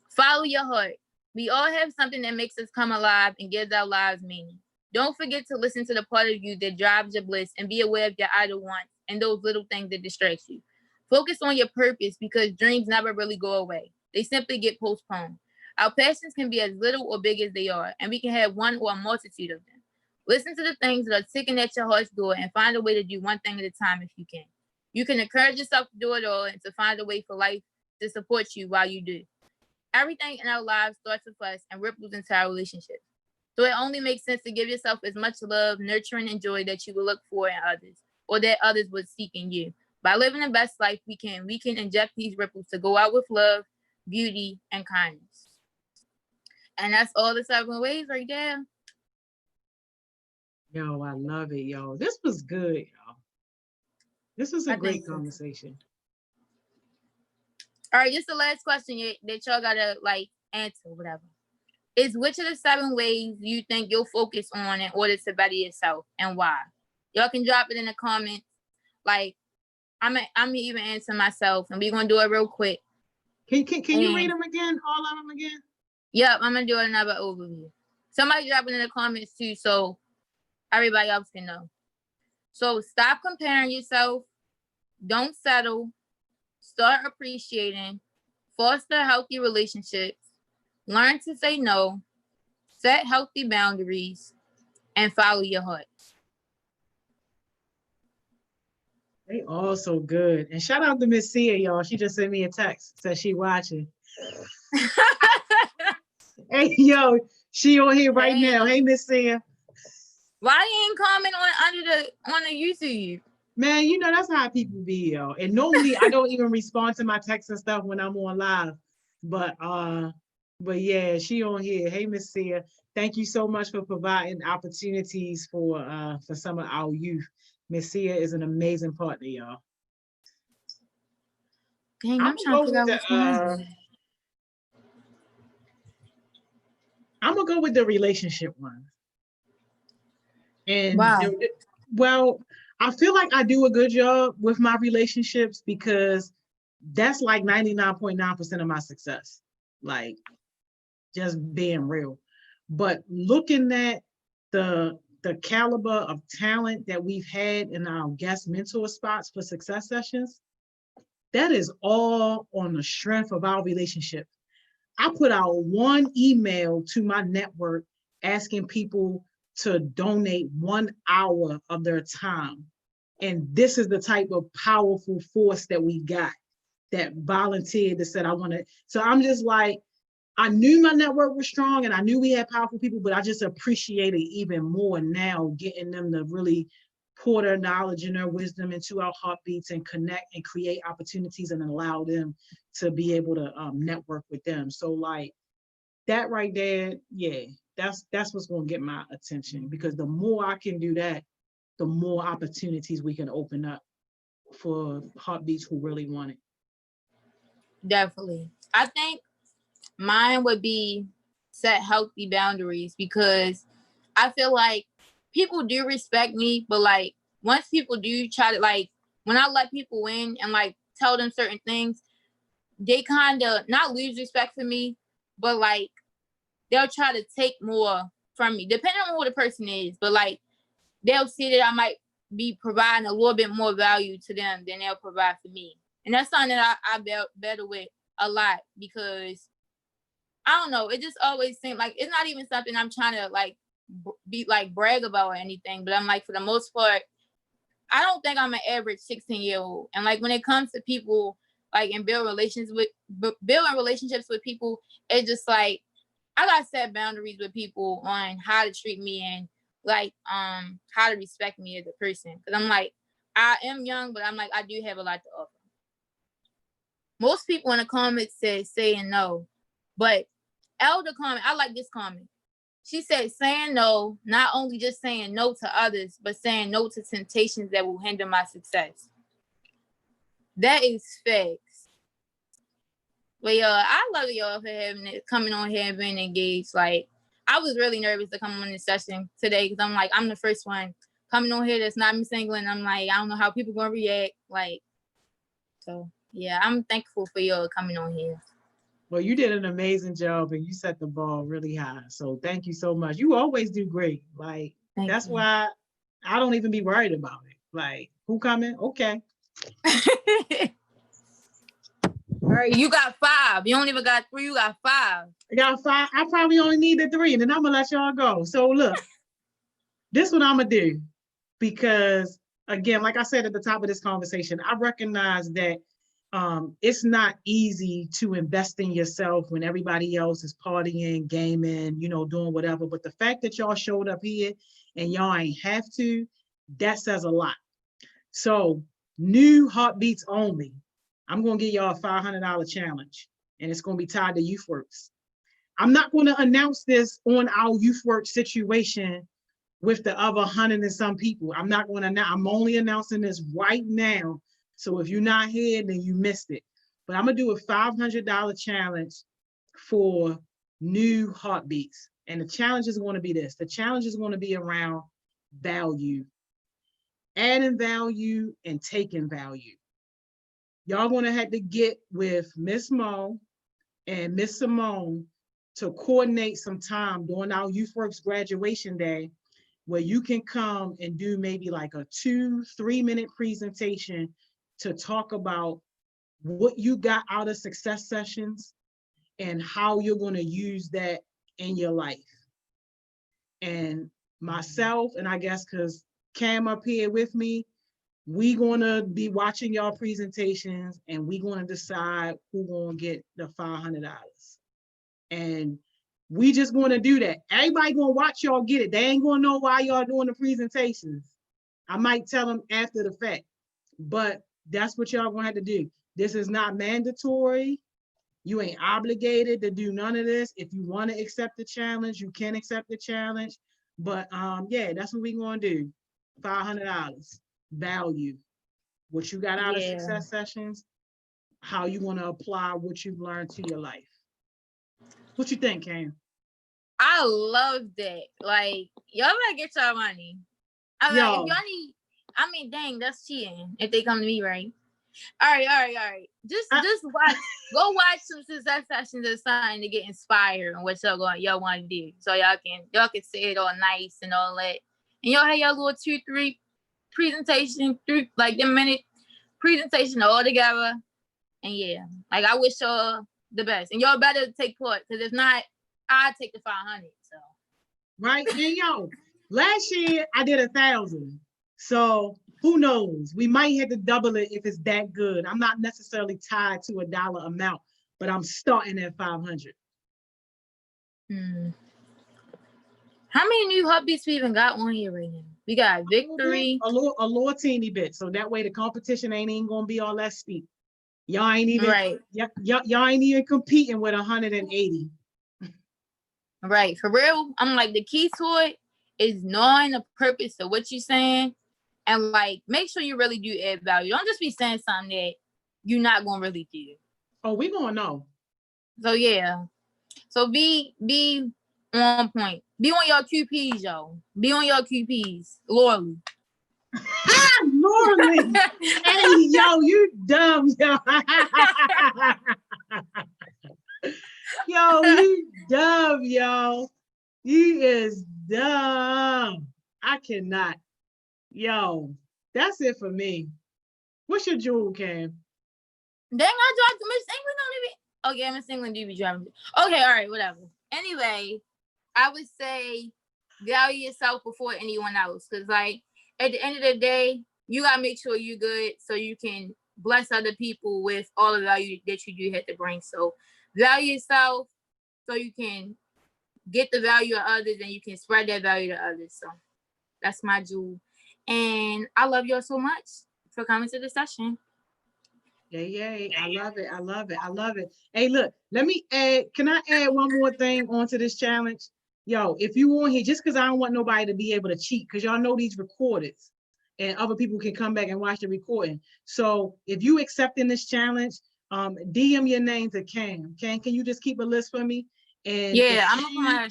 follow your heart. We all have something that makes us come alive and gives our lives meaning. Don't forget to listen to the part of you that drives your bliss and be aware of your idle wants and those little things that distract you. Focus on your purpose because dreams never really go away. They simply get postponed. Our passions can be as little or big as they are, and we can have one or a multitude of them. Listen to the things that are ticking at your heart's door and find a way to do one thing at a time if you can. You can encourage yourself to do it all and to find a way for life to support you while you do. Everything in our lives starts with us and ripples into our relationships. So it only makes sense to give yourself as much love, nurturing, and joy that you will look for in others, or that others would seek in you. By living the best life we can inject these ripples to go out with love, beauty, and kindness. And that's all the 7 ways right there. Yo, I love it, yo. This was good, y'all. This was a great conversation. All right, just the last question that y'all gotta like answer, whatever. Is which of the 7 ways you think you'll focus on in order to better yourself and why? Y'all can drop it in the comments. Like, I'm even answer myself, and we're gonna do it real quick. Can you read them again? All of them again? Yep, I'm gonna do another overview. Somebody drop it in the comments too, so everybody else can know. So stop comparing yourself. Don't settle. Start appreciating. Foster healthy relationships. Learn to say no. Set healthy boundaries. And follow your heart. They all so good. And shout out to Miss Sia, y'all. She just sent me a text. Said she watching. Hey, yo, she on here right now. Hey, Miss Sia. Why you ain't comment on the YouTube? Man, you know, that's how people be, yo. And normally I don't even respond to my texts and stuff when I'm on live. But yeah, she on here. Hey, Miss Sia. Thank you so much for providing opportunities for some of our youth. Miss Sia is an amazing partner, y'all. Dang, I'm trying to figure out which one. I'm gonna go with the relationship one. And wow. Well, I feel like I do a good job with my relationships because that's like 99.9% of my success. Like, just being real. But looking at the caliber of talent that we've had in our guest mentor spots for success sessions, that is all on the strength of our relationship. I put out one email to my network asking people to donate 1 hour of their time. And this is the type of powerful force that we got that volunteered that said, I want to. So I'm just like, I knew my network was strong and I knew we had powerful people, but I just appreciate it even more now, getting them to really pour their knowledge and their wisdom into our heartbeats and connect and create opportunities and allow them to be able to network with them. So like that right there, yeah, that's what's going to get my attention, because the more I can do that, the more opportunities we can open up for heartbeats who really want it. Definitely. I think mine would be set healthy boundaries, because I feel like people do respect me, but like once people do try to, like when I let people in and like tell them certain things, they kind of not lose respect for me, but like they'll try to take more from me, depending on who the person is. But like they'll see that I might be providing a little bit more value to them than they'll provide for me. And that's something that I battle with a lot, because I don't know, it just always seems like it's not even something I'm trying to like be like brag about or anything, but I'm like, for the most part, I don't think I'm an average 16-year-old. And like when it comes to people like and building relationships with people, it's just like I gotta set boundaries with people on how to treat me and like how to respect me as a person. Because I'm like, I am young, but I'm like, I do have a lot to offer. Most people in the comments said saying no, but Elder comment, I like this comment. She said saying no, not only just saying no to others, but saying no to temptations that will hinder my success. That is facts. But I love y'all for coming on here and being engaged. Like, I was really nervous to come on this session today, because I'm like, I'm the first one coming on here that's not me single, and I'm like, I don't know how people gonna react. Like, so yeah, I'm thankful for y'all coming on here. Well, you did an amazing job and you set the ball really high. So thank you so much. You always do great. Like, Thank that's you. why I don't even be worried about it. Like, who coming? Okay. All right, you got 5. You don't even got 3. You got 5. I got 5. I probably only needed 3, and then I'm gonna let y'all go. So look, this is what I'm gonna do, because again, like I said at the top of this conversation, I recognize that it's not easy to invest in yourself when everybody else is partying, gaming, doing whatever. But the fact that y'all showed up here and y'all ain't have to, that says a lot. So new heartbeats only. I'm gonna give y'all a $500 challenge, and it's gonna be tied to YouthWorks. I'm not going to announce this on our YouthWorks situation with the other 100 and some people. I'm not going to announce. I'm only announcing this right now. So if you're not here, then you missed it. But I'm gonna do a $500 challenge for new heartbeats, and the challenge is going to be this. The challenge is going to be around value, adding value and taking value. Y'all going to have to get with Miss Mo and Miss Simone to coordinate some time during our YouthWorks graduation day where you can come and do maybe like a 2-3 minute presentation to talk about what you got out of success sessions and how you're going to use that in your life. And myself, and I guess because Cam up here with me, we gonna be watching y'all presentations, and we gonna decide who gonna get the $500. And we just gonna do that. Everybody gonna watch y'all get it. They ain't gonna know why y'all doing the presentations. I might tell them after the fact, but that's what y'all gonna have to do. This is not mandatory. You ain't obligated to do none of this. If you want to accept the challenge, you can accept the challenge. But yeah, that's what we gonna do. $500 value, what you got out of success sessions, how you want to apply what you've learned to your life. What you think, Cam? I love that. Like, y'all better get y'all money. I'm like, if y'all need, I mean, dang, that's cheating if they come to me, right? All right. Just watch. Go watch some success sessions or something to get inspired on what y'all want to do. So y'all can say it all nice and all that. And y'all have y'all little 2-3 presentation, 3 like the minute presentation all together. And yeah, like I wish y'all the best. And y'all better take part, because if not, I'll take the 500. So right. And yo, last year I did 1,000. So who knows? We might have to double it if it's that good. I'm not necessarily tied to a dollar amount, but I'm starting at 500. How many new heartbeats we even got on here right now? We got Victory. A little teeny bit. So that way the competition ain't even gonna be all that steep. Y'all ain't even right. Y'all ain't even competing with 180. Right. For real, I'm like, the key to it is knowing the purpose of what you're saying, and like make sure you really do add value. Don't just be saying something that you're not gonna really do. Oh, we gonna know. So yeah. So be on point. Be on your QPs, yo. Be on your QPs. Loyally. Loyally. Hey, yo, you dumb, yo. Yo, you dumb, yo. You is dumb. I cannot. Yo, that's it for me. What's your jewel, Cam? Dang, I dropped Miss England on it. Okay, Miss England do be driving. Okay, all right, whatever. Anyway, I would say value yourself before anyone else. Because, like, at the end of the day, you got to make sure you're good so you can bless other people with all the value that you do have to bring. So, value yourself so you can get the value of others and you can spread that value to others. So, that's my jewel. And I love y'all so much for coming to the session. Yay. I love it. Hey, look, can I add one more thing onto this challenge? Yo, if you want here, just because I don't want nobody to be able to cheat, because y'all know these recorded and other people can come back and watch the recording. So if you accepting this challenge, DM your name to Cam. Cam, can you just keep a list for me? And yeah, I'm gonna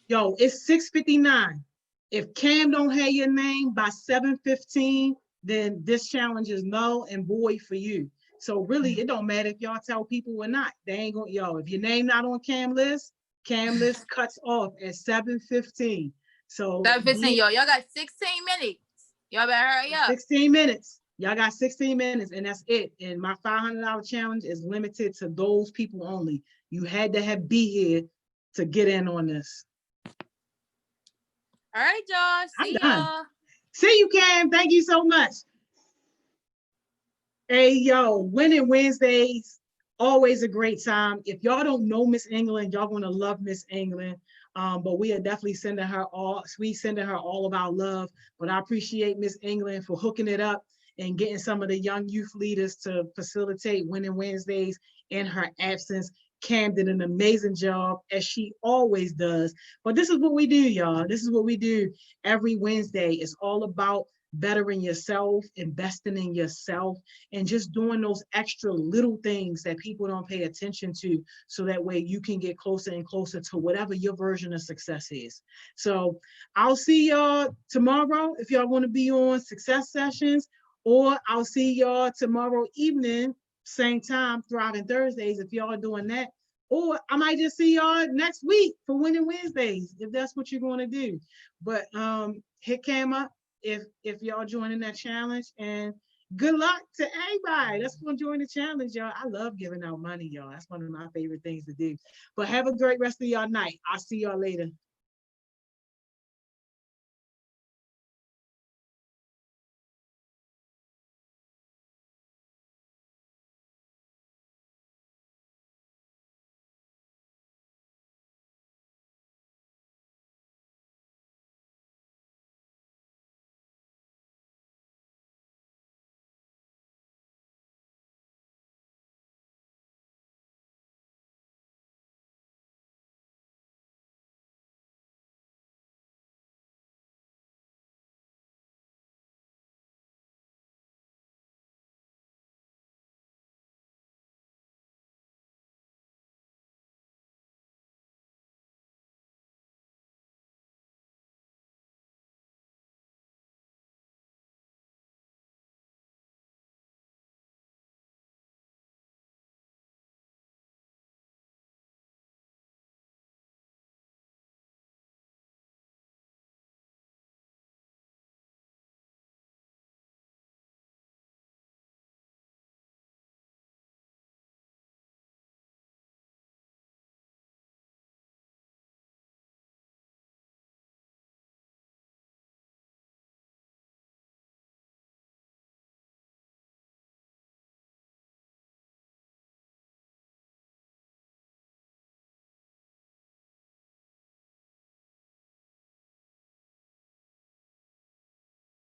yo, it's 6:59. If Cam don't have your name by 7:15, then this challenge is null and void for you. So really, it don't matter if y'all tell people or not. They ain't gonna, yo, if your name not on Cam list cuts off at 7:15. So 7:15, y'all got 16 minutes. Y'all better hurry up. 16 minutes. Y'all got 16 minutes, and that's it. And my $500 challenge is limited to those people only. You had to be here to get in on this. All right, y'all. See y'all. See you, Cam. Thank you so much. Hey, yo, Winning Wednesdays, always a great time. If y'all don't know Miss England, y'all gonna love Miss England. But we are definitely sending her all of our love. But I appreciate Miss England for hooking it up and getting some of the young youth leaders to facilitate Winning Wednesdays in her absence. Cam did an amazing job, as she always does. But this is what we do, y'all. This is what we do every Wednesday. It's all about bettering yourself, investing in yourself, and just doing those extra little things that people don't pay attention to, so that way you can get closer and closer to whatever your version of success is. So I'll see y'all tomorrow if y'all want to be on Success Sessions, or I'll see y'all tomorrow evening, same time, Thriving Thursdays, if y'all are doing that. Or I might just see y'all next week for Winning Wednesdays, if that's what you're going to do. But hit Cam up if y'all joining that challenge, and good luck to everybody that's going to join the challenge, y'all. I love giving out money, y'all. That's one of my favorite things to do. But have a great rest of y'all night. I'll see y'all later.